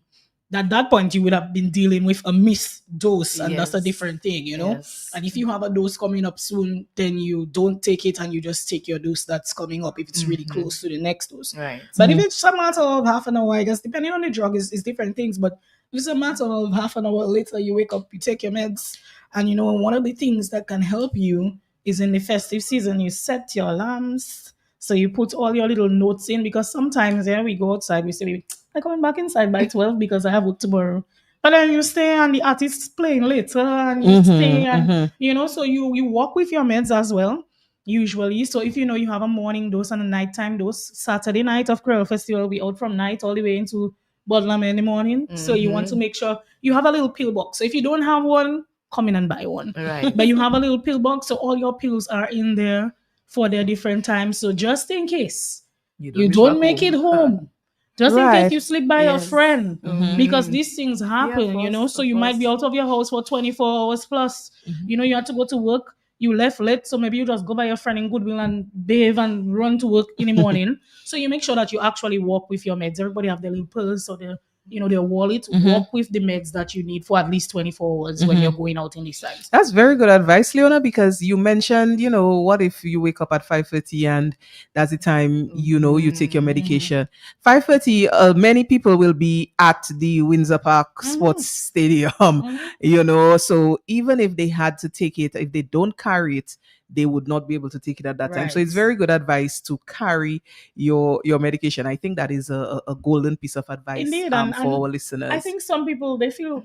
At that point, you would have been dealing with a missed dose, and that's a Yes. different thing, Yes. And if you have a dose coming up soon, then you don't take it, and you just take your dose that's coming up if it's really close to the next dose. Right. But if it's a matter of half an hour, I guess, depending on the drug, is different things. But if it's a matter of half an hour later, you wake up, you take your meds, and one of the things that can help you is in the festive season, you set your alarms. So you put all your little notes in, because sometimes we go outside, we say, I'm coming back inside by 12 because I have work tomorrow. But then you stay and the artist's playing later, and you stay, and so you walk with your meds as well, usually. So if you have a morning dose and a nighttime dose, Saturday night of Creole Festival, we out from night all the way into Bodlam in the morning. So you want to make sure you have a little pill box. So if you don't have one, come in and buy one. Right. But you have a little pill box, so all your pills are in there for their different times. So just in case you don't make it home, just in Right. case you sleep by your Yes. friend, because these things happen, of course, so of you might be course. out of your house for 24 hours plus. You had to go to work, you left late, so maybe you just go by your friend in Goodwill and bathe and run to work in the morning. So you make sure that you actually walk with your meds. Everybody have their little pills or their wallet. Walk with the meds that you need for at least 24 hours when you're going out in these times. That's very good advice, Leona, because you mentioned, what if you wake up at 5:30 and that's the time, you take your medication. 5:30, many people will be at the Windsor Park Sports Stadium, so even if they had to take it, if they don't carry it, they would not be able to take it at that time. So Right. it's very good advice to carry your medication. I think that is a golden piece of advice Indeed, for and our listeners. I think some people they feel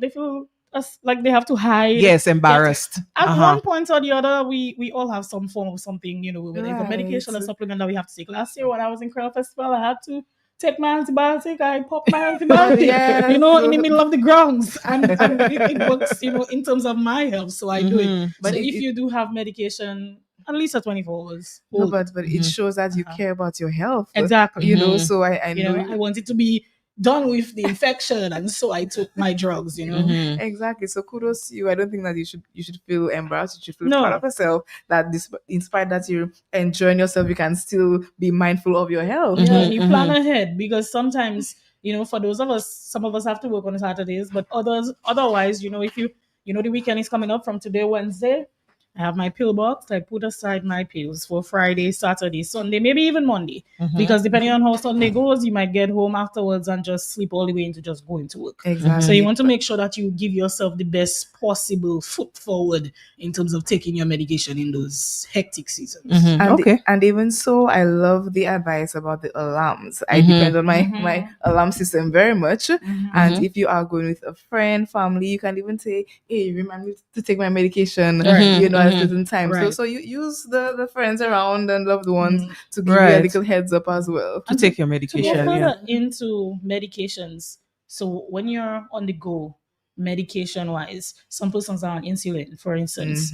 like they have to hide. Yes, They have to- embarrassed. At Uh-huh. one point or the other, we all have some form of something, whether it's a medication or Right. supplement that we have to take. Last year when I was in Creole Festival, I had to take my antibiotic. I popped my antibiotic, Yes. in the middle of the grounds, and it works, in terms of my health. So I do it. Mhm. But So it- if it- you do have medication, at least at 24 hours. No, hold. but it shows that you care about your health. Exactly. So I know. I wanted to be done with the infection, and so I took my drugs. Exactly. So kudos to you. I don't think that you should feel embarrassed. You should feel No. proud of yourself that in spite that you're enjoying yourself, you can still be mindful of your health. Yeah, and you plan ahead, because sometimes, for those of us, some of us have to work on Saturdays, but otherwise, if the weekend is coming up from today, Wednesday, I have my pill box. I put aside my pills for Friday, Saturday, Sunday, maybe even Monday, because depending on how Sunday goes, you might get home afterwards and just sleep all the way into just going to work. Exactly. So you want to make sure that you give yourself the best possible foot forward in terms of taking your medication in those hectic seasons. And, Okay. and even so, I love the advice about the alarms. I depend on my alarm system very much. And if you are going with a friend, family, you can even say, hey, remind me to take my medication, at a certain time. Right. So you use the friends around and loved ones to give you Right. a little heads up as well. To take your To go medication. Yeah. further into medications, so when you're on the go, medication wise, some persons are on insulin, for instance.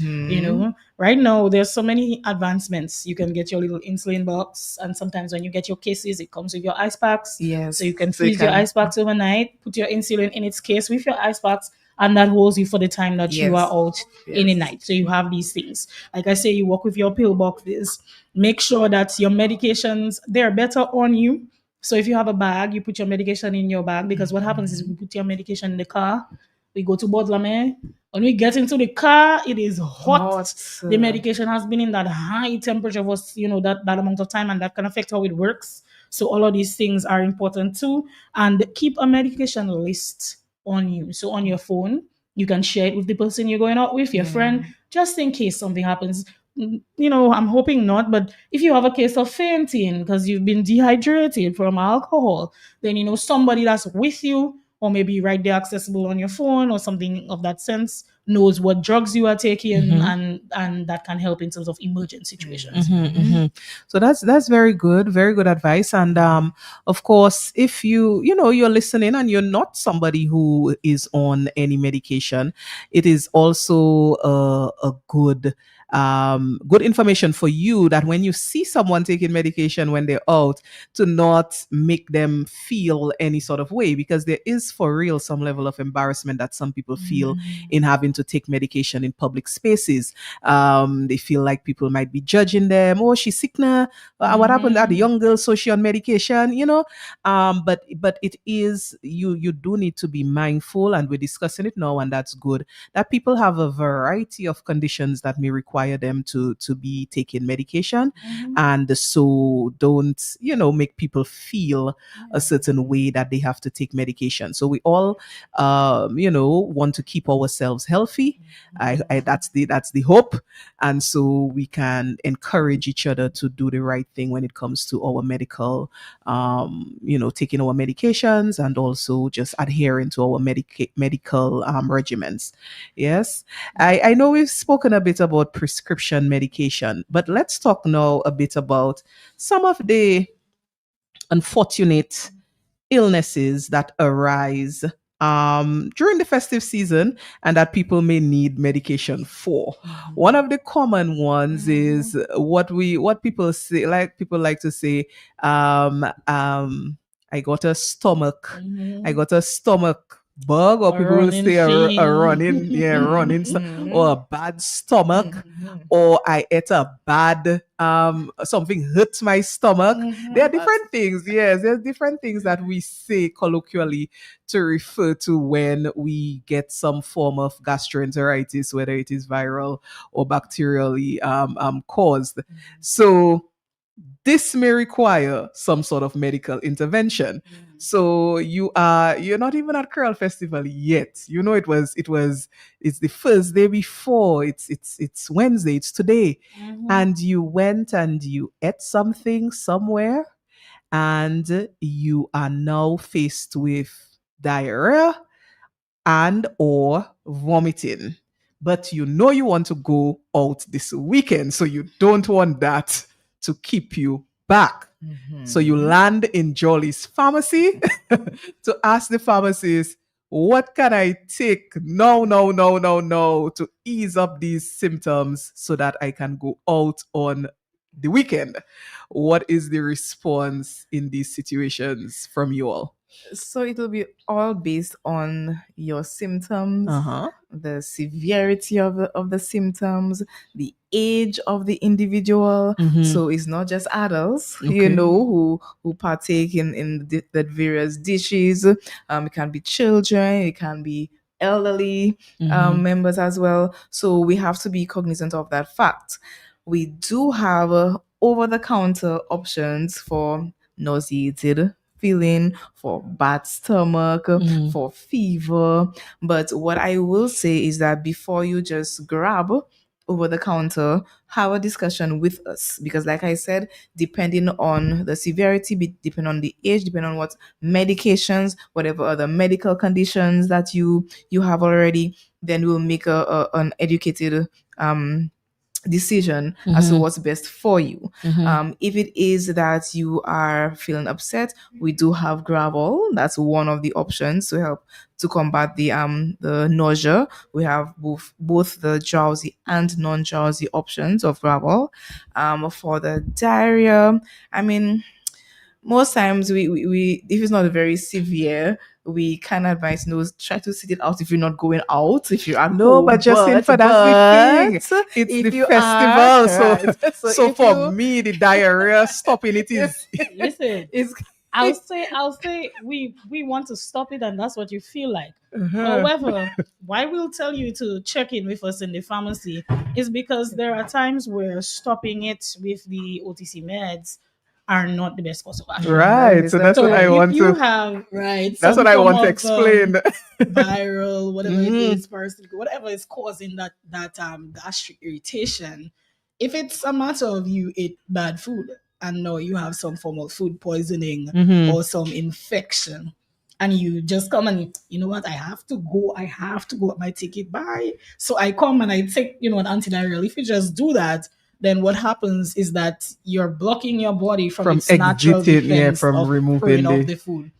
Right now there's so many advancements. You can get your little insulin box, and sometimes when you get your cases, it comes with your ice packs. Yes. So you can So you freeze your can- ice packs overnight, put your insulin in its case with your ice packs, and that holds you for the time that you Yes. are out in the night. So you have these things. Like I say, you work with your pill boxes. Make sure that your medications, they're better on you. So if you have a bag, you put your medication in your bag, because what happens is we put your medication in the car. We go to Bodlame. When we get into the car, it is hot. The medication has been in that high temperature for that amount of time, and that can affect how it works. So all of these things are important too. And keep a medication list on you. So on your phone, you can share it with the person you're going out with, your friend, just in case something happens. I'm hoping not, but if you have a case of fainting because you've been dehydrated from alcohol, then somebody that's with you or maybe right there accessible on your phone or something of that sense, knows what drugs you are taking, and that can help in terms of emergent situations. So that's very good advice. And of course, if you're listening and you're not somebody who is on any medication, it is also a good information for you that when you see someone taking medication when they're out, to not make them feel any sort of way, because there is for real some level of embarrassment that some people feel in having to take medication in public spaces. They feel like people might be judging them. Oh, she's sick now. What happened at the young girl? So she on medication, but it is, you do need to be mindful, and we're discussing it now, and that's good, that people have a variety of conditions that may require them to be taking medication. And so don't make people feel a certain way that they have to take medication. So we all want to keep ourselves healthy. That's the hope. And so we can encourage each other to do the right thing when it comes to our medical, taking our medications, and also just adhering to our medical regimens. Yes. I know we've spoken a bit about prescription medication, but let's talk now a bit about some of the unfortunate illnesses that arise during the festive season, and that people may need medication for. One of the common ones is what people say, people like to say, I got a stomach bug, or people will say a running or a bad stomach, or I ate a bad something hurt my stomach. There are different things. Yes, there's different things that we say colloquially to refer to when we get some form of gastroenteritis, whether it is viral or bacterially caused. So this may require some sort of medical intervention. So you're not even at Curl Festival yet. It's the first day before. It's Wednesday. It's today, and you went and you ate something somewhere, and you are now faced with diarrhea and or vomiting. But you want to go out this weekend, so you don't want that to keep you back. So you land in Jolly's pharmacy to ask the pharmacist, what can I take? No, to ease up these symptoms so that I can go out on the weekend. What is the response in these situations from you all? So it will be all based on your symptoms, the severity of the symptoms, the age of the individual. So it's not just adults, who partake in the various dishes. It can be children, it can be elderly members as well. So we have to be cognizant of that fact. We do have over-the-counter options for nauseated feeling, for bad stomach, for fever. But what I will say is that before you just grab over the counter, have a discussion with us, because like I said, depending on the severity, depending on the age, depending on what medications, whatever other medical conditions that you have already, then we'll make an educated decision as to what's best for you. If it is that you are feeling upset, we do have Gravol. That's one of the options to help to combat the nausea. We have both the drowsy and non-drowsy options of Gravol. For the diarrhea, I mean, most times we if it's not very severe, we can advise try to sit it out if you're not going out. If you're at home, but just in for that's the thing. It's the festival. So for me, the diarrhea stopping it is listen. I'll say we want to stop it, and that's what you feel like. However, why we'll tell you to check in with us in the pharmacy is because there are times where stopping it with the OTC meds are not the best course of action. Right. So that's what I want to have. Right. That's what I want to explain. Viral, whatever it is, whatever is causing that gastric irritation. If it's a matter of you ate bad food and now you have some form of food poisoning or some infection, and you just come and you know what, I have to go, my ticket, bye. So I come and I take, an antidiarrheal. If you just do that, then what happens is that you're blocking your body from From its natural exiting, defense from of removing throwing off the. the food.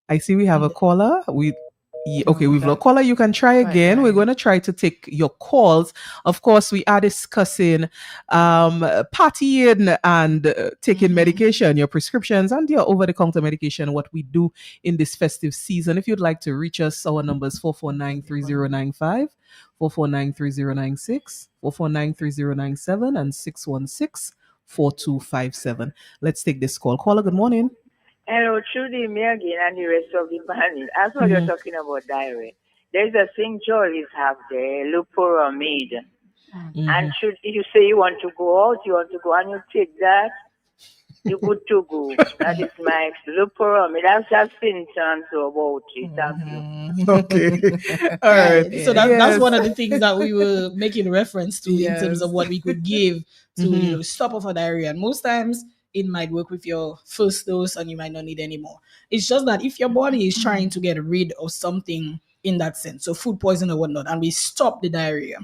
I see we have a caller. Okay, we've lost caller. You can try again. We're going to try to take your calls. Of course, we are discussing partying and taking medication, your prescriptions and your over-the-counter medication, what we do in this festive season. If you'd like to reach us, our numbers 449-3095, 449-3096, 449-3097, and 616-4257. Let's take this call. Caller, good morning. Hello, Trudy, me again, and the rest of the panel. As well, you're talking about diarrhea. There's a thing Jolis have there, loperamide. And should you say you want to go out, you want to go and you take that, you're good to go. That is my loperamide. I've just been turned to about it. Thank you. Okay. All right. So that's one of the things that we were making reference to in terms of what we could give to stop off a diarrhea. And most times it might work with your first dose and you might not need any more. It's just that if your body is trying to get rid of something in that sense, so food poison or whatnot, and we stop the diarrhea,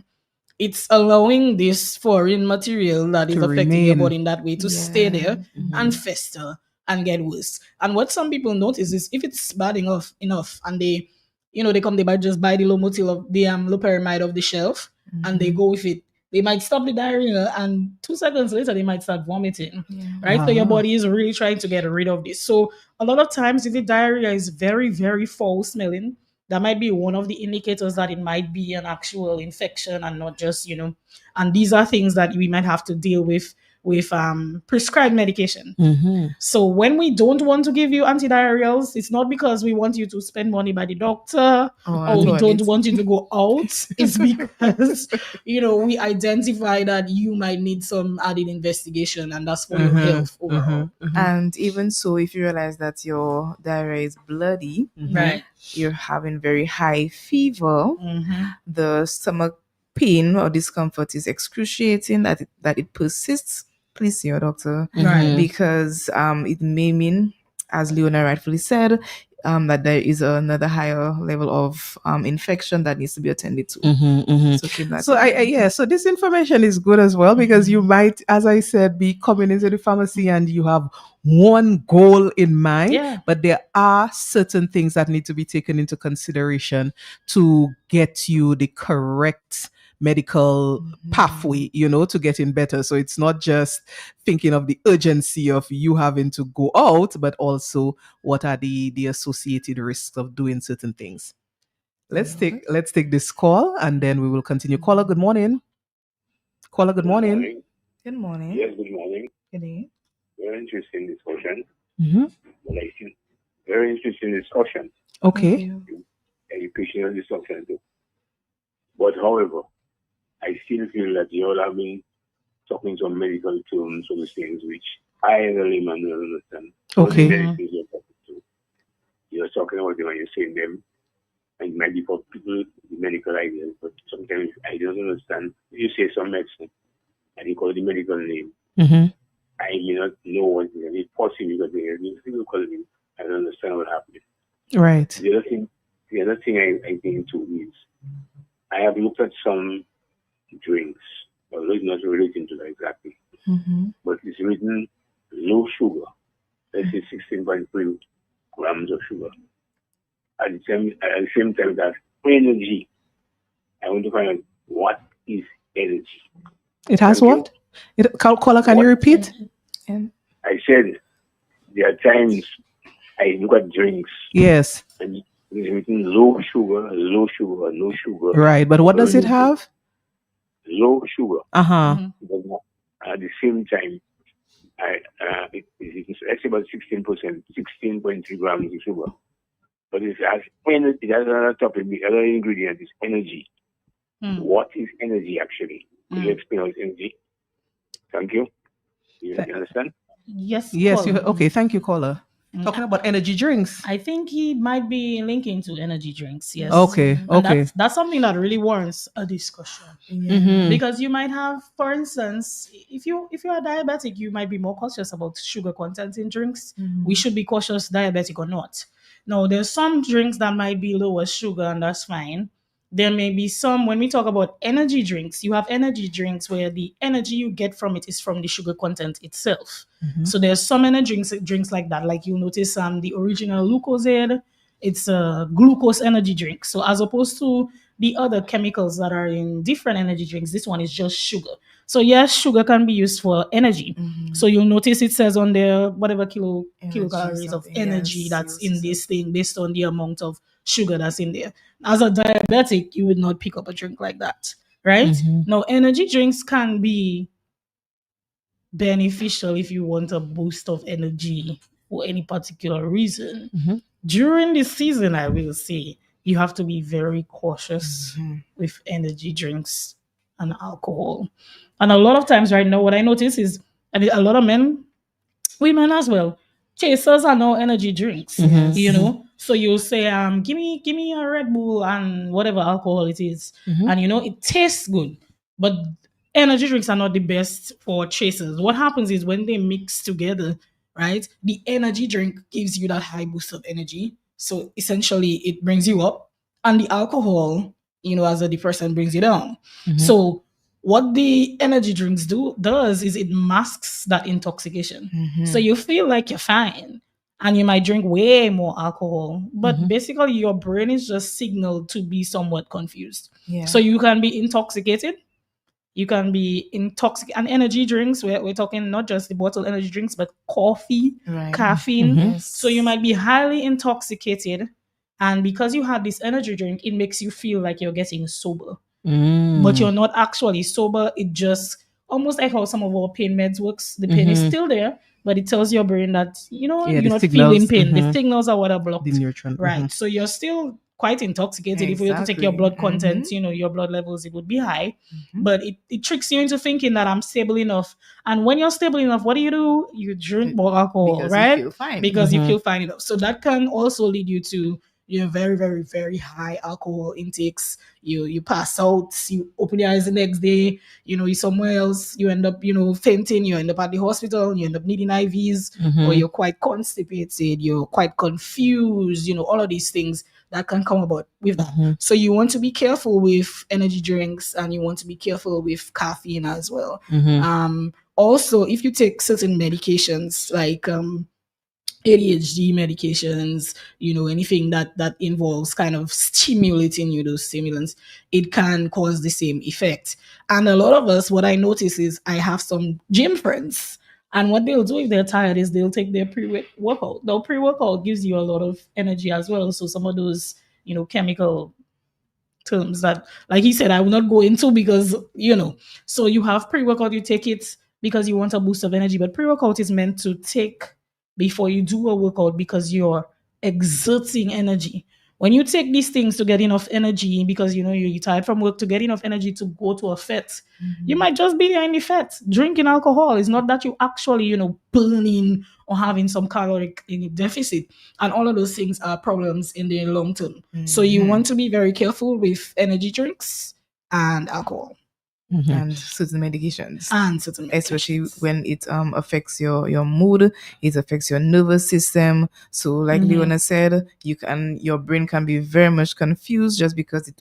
it's allowing this foreign material that is affecting your body in that way to stay there and fester and get worse. And what some people notice is if it's bad enough and they might just buy the loperamide off the shelf and they go with it. They might stop the diarrhea and 2 seconds later they might start vomiting. Right? So your body is really trying to get rid of this. So a lot of times if the diarrhea is very, very foul smelling, that might be one of the indicators that it might be an actual infection and not just, and these are things that we might have to deal with prescribed medication. So when we don't want to give you antidiarrheals, it's not because we want you to spend money by the doctor or we don't want you to go out. It's because, we identify that you might need some added investigation and that's for your health overall. And even so, if you realize that your diarrhea is bloody, Right. you're having very high fever, the stomach pain or discomfort is excruciating, that it persists, please see your doctor. Right. Because it may mean, as Leona rightfully said, that there is another higher level of infection that needs to be attended to. So keep that. So this information is good as well because you might, as I said, be coming into the pharmacy and you have one goal in mind, but there are certain things that need to be taken into consideration to get you the correct medical pathway, to getting better. So it's not just thinking of the urgency of you having to go out, but also what are the associated risks of doing certain things. Let's take this call and then we will continue. Caller, good morning. Caller, good morning. Good morning. Yes, good morning. Good day. Very interesting discussion. Mm-hmm. Very interesting discussion. Okay. Educational discussion too. But however, I still feel that you all have been talking some medical terms or things which I as a layman don't understand. Okay. You're talking about them and you're saying them, and it might be for people the medical ideas, but sometimes I don't understand. You say some medicine and you call it the medical name. I may not know what it is. It's possible because they have the physical name. I don't understand what happened. Right. The other thing I think too is I have looked at some drinks, although it's not relating to that exactly. But it's written low sugar. Let's say 16.3 grams of sugar. At the same time, that energy. I want to find out what is energy. It has what? Caller, can you repeat? I said there are times I look at drinks. Yes. And it's written low sugar, no sugar. Right, but what does it have? Low sugar. But at the same time, it's about 16%, 16.3 grams of sugar. But it has another topic. The other ingredient is energy. What is energy actually? Can you explain what is energy? Thank you. You understand? Yes. Okay, thank you, caller. Talking about energy drinks. I think he might be linking to energy drinks. Yes. Okay. And that's something that really warrants a discussion. Because you might have, for instance, if you are diabetic, you might be more cautious about sugar content in drinks. We should be cautious, diabetic or not. Now, there's some drinks that might be lower sugar, and that's fine. There may be some, when we talk about energy drinks, you have energy drinks where the energy you get from it is from the sugar content itself. So there's some energy drinks like that. Like you'll notice the original Lucozade, it's a glucose energy drink. So as opposed to the other chemicals that are in different energy drinks, this one is just sugar. So yes, sugar can be used for energy. So you'll notice it says on there whatever kilocalories of energy that's in this thing based on the amount of sugar that's in there. As a diabetic, you would not pick up a drink like that, right? Now, energy drinks can be beneficial if you want a boost of energy for any particular reason. During this season, I will say, you have to be very cautious with energy drinks and alcohol. And a lot of times right now, what I notice is a lot of men, women as well, chasers are now energy drinks, you know. So you'll say, give me a Red Bull and whatever alcohol it is. And it tastes good. But energy drinks are not the best for chasers. What happens is when they mix together, right, the energy drink gives you that high boost of energy. So essentially it brings you up. And the alcohol, as a depressant, brings you down. So what the energy drinks does is it masks that intoxication. So you feel like you're fine and you might drink way more alcohol, but basically your brain is just signaled to be somewhat confused. So you can be intoxicated. You can be intoxicated. And energy drinks, we're talking not just the bottled energy drinks, but coffee, caffeine. So you might be highly intoxicated. And because you had this energy drink, it makes you feel like you're getting sober. But you're not actually sober. It just almost like how some of our pain meds works. The pain is still there, but it tells your brain that you're not feeling pain. The signals are what are blocked. The nutrient. Right. So you're still quite intoxicated. If we were to take your blood content, your blood levels, it would be high. But it tricks you into thinking that I'm stable enough. And when you're stable enough, what do? You drink more alcohol, because right? you feel fine. Because you feel fine enough. So that can also lead you to very, very, very high alcohol intakes. You pass out, you open your eyes the next day, you're somewhere else, you end up, fainting, you end up at the hospital, you end up needing IVs, or you're quite constipated, you're quite confused, all of these things that can come about with that. So you want to be careful with energy drinks and you want to be careful with caffeine as well. Also, if you take certain medications like ADHD medications, anything that involves kind of stimulating those stimulants, it can cause the same effect. And a lot of us, what I notice is I have some gym friends, and what they'll do if they're tired is they'll take their pre-workout. The pre-workout gives you a lot of energy as well. So some of those, chemical terms that, like he said, I will not go into because, so you have pre-workout, you take it because you want a boost of energy, but pre-workout is meant to take before you do a workout because you're exerting energy. When you take these things to get enough energy because you're tired from work, to get enough energy to go to a fete, you might just be there in the fete. Drinking alcohol is not that you actually burning or having some caloric deficit, and all of those things are problems in the long term. So you want to be very careful with energy drinks and alcohol. And certain medications, especially when it affects your mood, it affects your nervous system. So like Leona said, your brain can be very much confused just because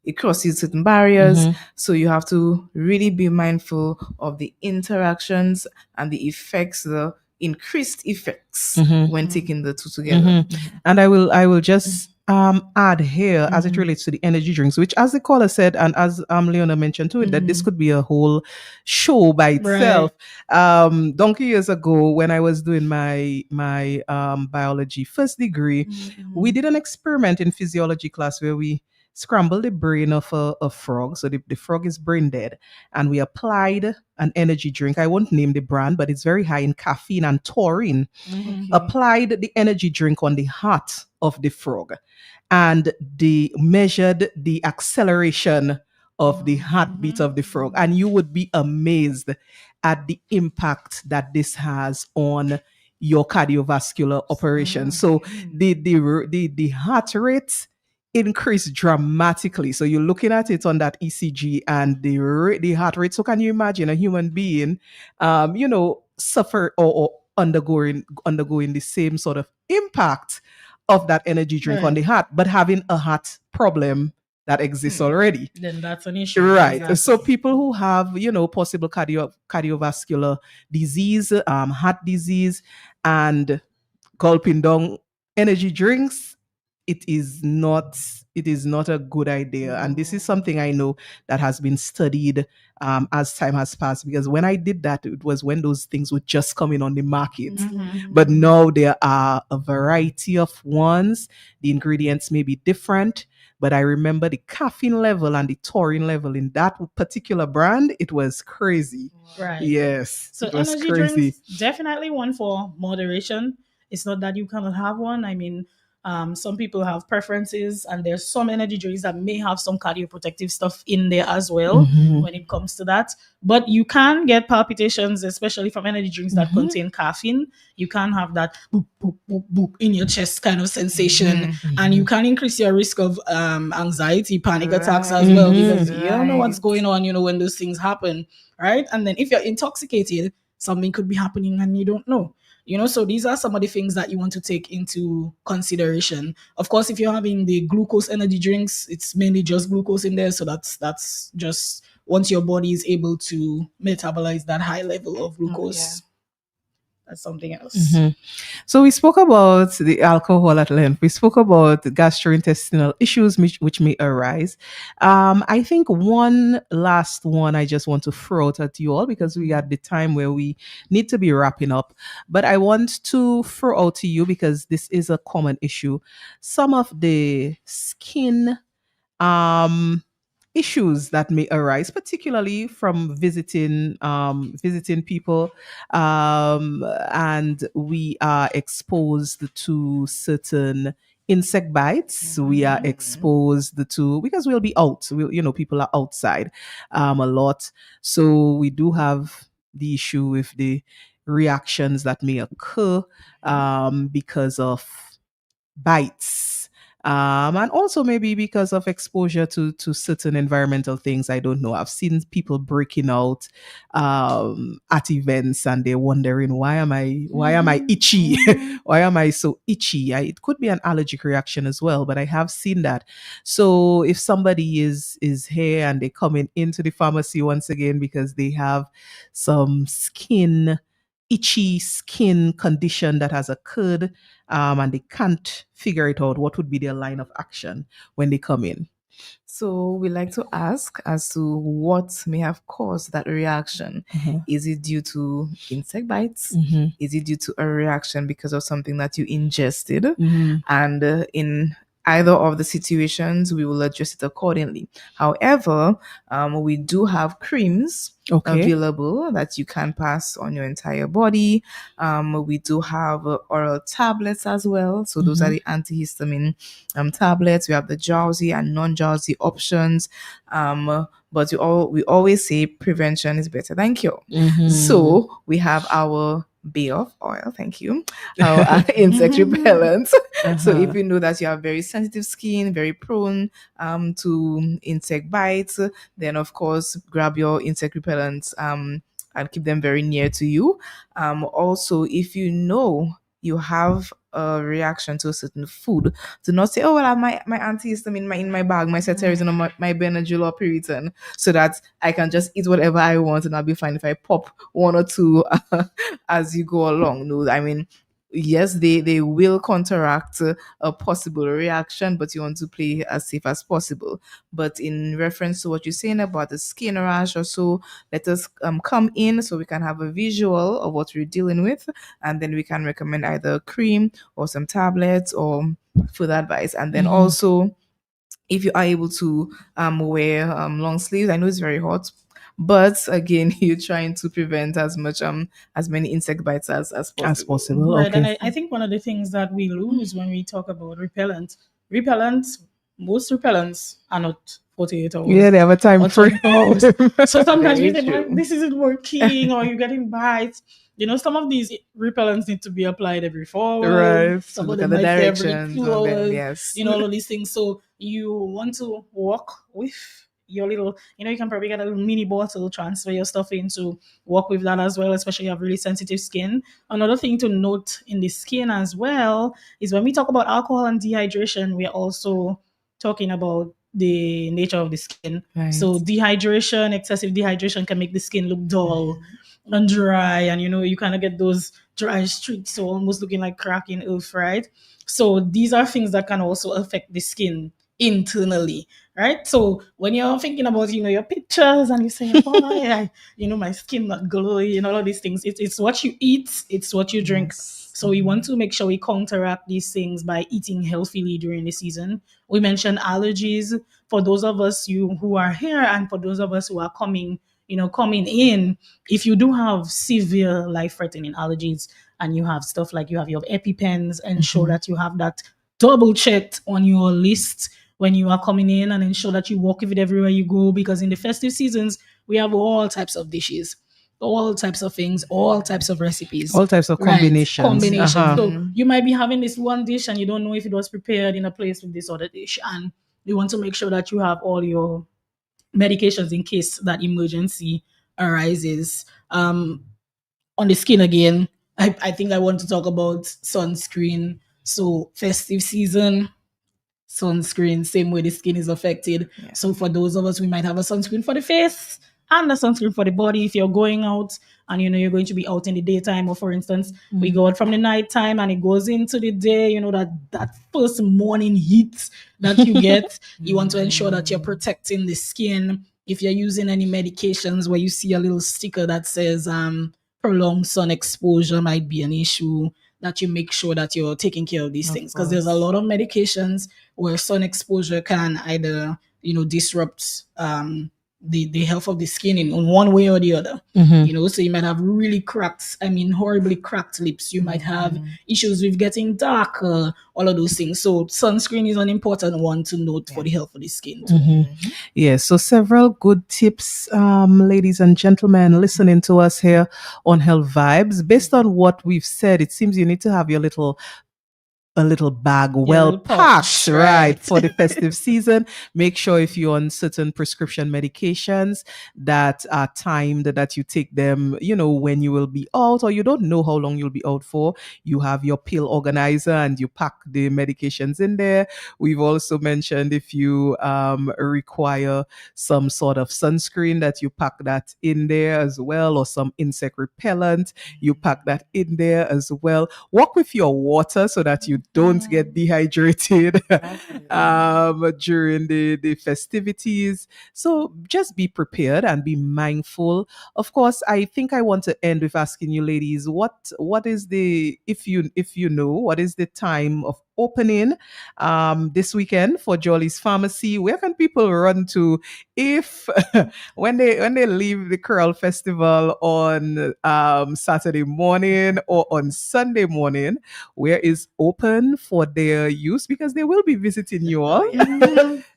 it crosses certain barriers. So you have to really be mindful of the interactions and the effects, the increased effects when taking the two together. And I will just add here as it relates to the energy drinks, which, as the caller said, and as Leona mentioned too, that this could be a whole show by itself. Donkey years ago, when I was doing my biology first degree, we did an experiment in physiology class where we scrambled the brain of a frog. So the frog is brain dead, and we applied an energy drink. I won't name the brand, but it's very high in caffeine and taurine. Applied the energy drink on the heart of the frog, and measured the acceleration of the heartbeat of the frog, and you would be amazed at the impact that this has on your cardiovascular operation. So the heart rate increase dramatically. So you're looking at it on that ECG and the heart rate. So can you imagine a human being, suffer or undergoing the same sort of impact of that energy drink on Right. the heart, but having a heart problem that exists already. Then that's an issue. Right. Exactly. So people who have, possible cardiovascular disease, heart disease, and gulping down energy drinks, it is not a good idea. And this is something I know that has been studied as time has passed, because when I did that, it was when those things were just coming on the market. But now there are a variety of ones. The ingredients may be different, but I remember the caffeine level and the taurine level in that particular brand, it was crazy. Right. Yes. So it was energy crazy. drinks, definitely one for moderation. It's not that you cannot have one. I mean, some people have preferences, and there's some energy drinks that may have some cardioprotective stuff in there as well when it comes to that. But you can get palpitations, especially from energy drinks that contain caffeine. You can have that boop, boop, boop, boop in your chest kind of sensation, and you can increase your risk of anxiety, panic attacks as well, because you don't know what's going on, when those things happen, right? And then if you're intoxicated, something could be happening and you don't know. So these are some of the things that you want to take into consideration. Of course, if you're having the glucose energy drinks, it's mainly just glucose in there. So that's just once your body is able to metabolize that high level of glucose. That's something else. So we spoke about the alcohol at length. We spoke about the gastrointestinal issues which may arise. I think one last one I just want to throw out at you all, because we are at the time where we need to be wrapping up. But I want to throw out to you, because this is a common issue, some of the skin issues that may arise, particularly from visiting people, and we are exposed to certain insect bites. We are exposed to, because we'll be out. People are outside a lot, so we do have the issue with the reactions that may occur because of bites. And also maybe because of exposure to certain environmental things. I don't know. I've seen people breaking out at events, and they're wondering, why am I itchy? Why am I so itchy? It could be an allergic reaction as well, but I have seen that. So if somebody is here and they're coming into the pharmacy once again because they have some itchy skin condition that has occurred, and they can't figure it out, what would be their line of action when they come in? So we like to ask as to what may have caused that reaction. Is it due to insect bites? Is it due to a reaction because of something that you ingested? And in either of the situations, we will address it accordingly. However, we do have creams available that you can pass on your entire body. We do have oral tablets as well. So those are the antihistamine tablets. We have the drowsy and non-drowsy options. But we always say prevention is better than cure. So we have our Bayoff oil, thank you, our insect repellent. So if you know that you have very sensitive skin, very prone to insect bites, then of course grab your insect repellents and keep them very near to you. Also, if you know you have a reaction to a certain food, do not say, oh, well, I have my antihistamine in my bag, my cetirizine, my Benadryl or Piriton, so that I can just eat whatever I want and I'll be fine if I pop one or two as you go along. No, I mean, yes, they will counteract a possible reaction, but you want to play as safe as possible. But in reference to what you're saying about the skin rash or so, let us come in so we can have a visual of what we're dealing with, and then we can recommend either a cream or some tablets or further advice. And then also, if you are able to wear long sleeves, I know it's very hot, but again, you're trying to prevent as many insect bites as possible. Right. And I think one of the things that we lose when we talk about repellents, most repellents are not 48 hours. Yeah, they have a time frame. So sometimes you think, this isn't working, or you're getting bites. Some of these repellents need to be applied every 4 hours. Right. Some of Look them at the might be every directions 2 on them, hours. yes. All of these things. So you want to work with your little, you can probably get a little mini bottle, transfer your stuff in to work with that as well, especially if you have really sensitive skin. Another thing to note in the skin as well is when we talk about alcohol and dehydration, we're also talking about the nature of the skin. Right. So dehydration, excessive dehydration can make the skin look dull and dry, and you kind of get those dry streaks, so almost looking like cracking earth, right? So these are things that can also affect the skin internally, right? So when you're thinking about your pictures and you say, oh, my skin not glowy, all of these things, it's what you eat, it's what you drink. So we want to make sure we counteract these things by eating healthily during the season. We mentioned allergies. For those of us who are here, and for those of us who are coming in, if you do have severe life-threatening allergies and you have stuff like you have your EpiPens, ensure that you have that double checked on your list when you are coming in, and ensure that you walk with it everywhere you go, because in the festive seasons, we have all types of dishes, all types of things, all types of recipes, all types of combinations. So you might be having this one dish and you don't know if it was prepared in a place with this other dish, and you want to make sure that you have all your medications in case that emergency arises. On the skin again, I think I want to talk about sunscreen. So festive season, sunscreen, same way the skin is affected. Yeah. So for those of us, we might have a sunscreen for the face and a sunscreen for the body. If you're going out and you're going to be out in the daytime, or for instance, we go out from the nighttime and it goes into the day, that first morning heat that you get, you want to ensure that you're protecting the skin. If you're using any medications where you see a little sticker that says prolonged sun exposure might be an issue, that you make sure that you're taking care of these things, because there's a lot of medications where sun exposure can either disrupt the health of the skin in one way or the other. So you might have really horribly cracked lips. You might have issues with getting darker, all of those things. So sunscreen is an important one to note for the health of the skin too. Yes, so several good tips, ladies and gentlemen listening to us here on Health Vibes. Based on what we've said, it seems you need to have a little bag well packed, right, for the festive season. Make sure if you're on certain prescription medications that are timed, that you take them, when you will be out, or you don't know how long you'll be out for. You have your pill organizer and you pack the medications in there. We've also mentioned if you require some sort of sunscreen, that you pack that in there as well, or some insect repellent, you pack that in there as well. Walk with your water so that you don't get dehydrated during the festivities. So just be prepared and be mindful. Of course, I think I want to end with asking you ladies, what is if you know, what is the time of opening this weekend for Jolly's Pharmacy? Where can people run to if when they leave the Curl Festival on Saturday morning or on Sunday morning? Where is open for their use? Because they will be visiting you all.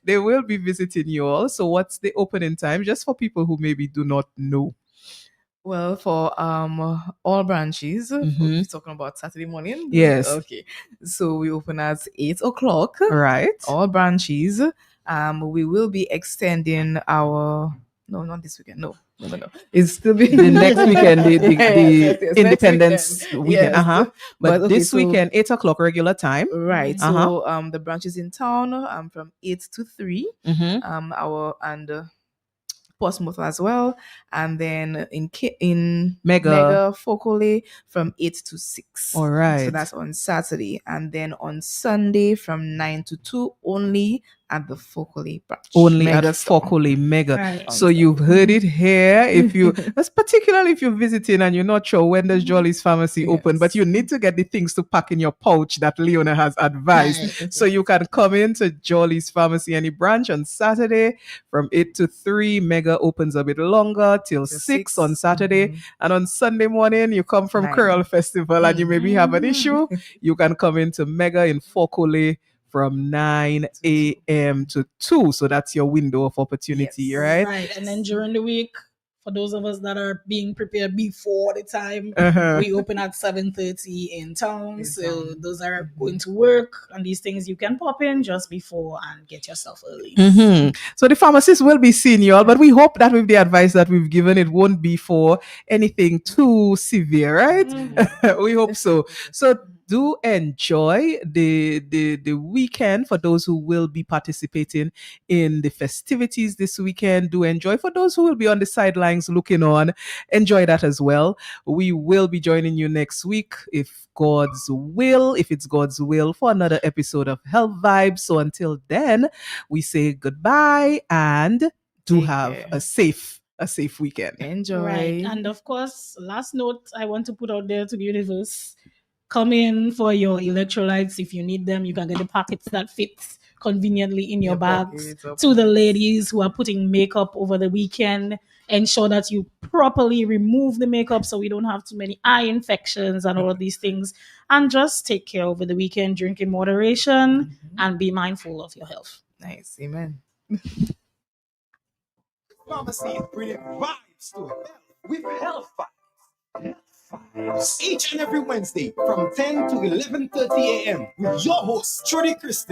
They will be visiting you all. So what's the opening time, just for people who maybe do not know? Well, for all branches, we're talking about Saturday morning. Yes. Okay. So we open at 8 o'clock. Right. All branches. We will be extending our not this weekend. No. It's still be the next weekend, the Independence weekend. Yes. But this weekend, 8 o'clock regular time. Right. So the branches in town from 8 to 3. Portsmouth as well, and then in Mega Focole from 8 to 6. All right. So that's on Saturday, and then on Sunday from 9 to 2 only at the Focole branch. Only Mega at Focole Mega. Right. So you've heard it here. If you, particularly if you're visiting and you're not sure when does Jolly's Pharmacy open, but you need to get the things to pack in your pouch that Leona has advised. Right. So you can come into Jolly's Pharmacy any branch on Saturday from 8 to 3. Mega opens a bit longer till 6 on Saturday. And on Sunday morning, you come from Curl Festival and you maybe have an issue. You can come into Mega in Focole from 9 a.m. to 2. So that's your window of opportunity, right? Right. And then during the week, For those of us that are being prepared before the time, we open at 7:30 in town. So those are going to work and these things, you can pop in just before and get yourself early. So the pharmacist will be seeing you all, but we hope that with the advice that we've given, it won't be for anything too severe, right? We hope so. So do enjoy the weekend for those who will be participating in the festivities this weekend. Do enjoy. For those who will be on the sidelines looking on, enjoy that as well. We will be joining you next week if it's God's will, for another episode of Health Vibes. So until then, we say goodbye and do have a safe weekend. Enjoy. Right. And of course, last note I want to put out there to the universe: come in for your electrolytes. If you need them, you can get the packets that fit conveniently in your bags. To the ladies who are putting makeup over the weekend, ensure that you properly remove the makeup so we don't have too many eye infections and all of these things. And just take care over the weekend, drink in moderation, and be mindful of your health. Nice. Amen. Pharmacy is bringing vibes to health with Health Vibes. Health Vibes. Each and every Wednesday from 10 to 11:30 a.m. with your host, Trudy Christie.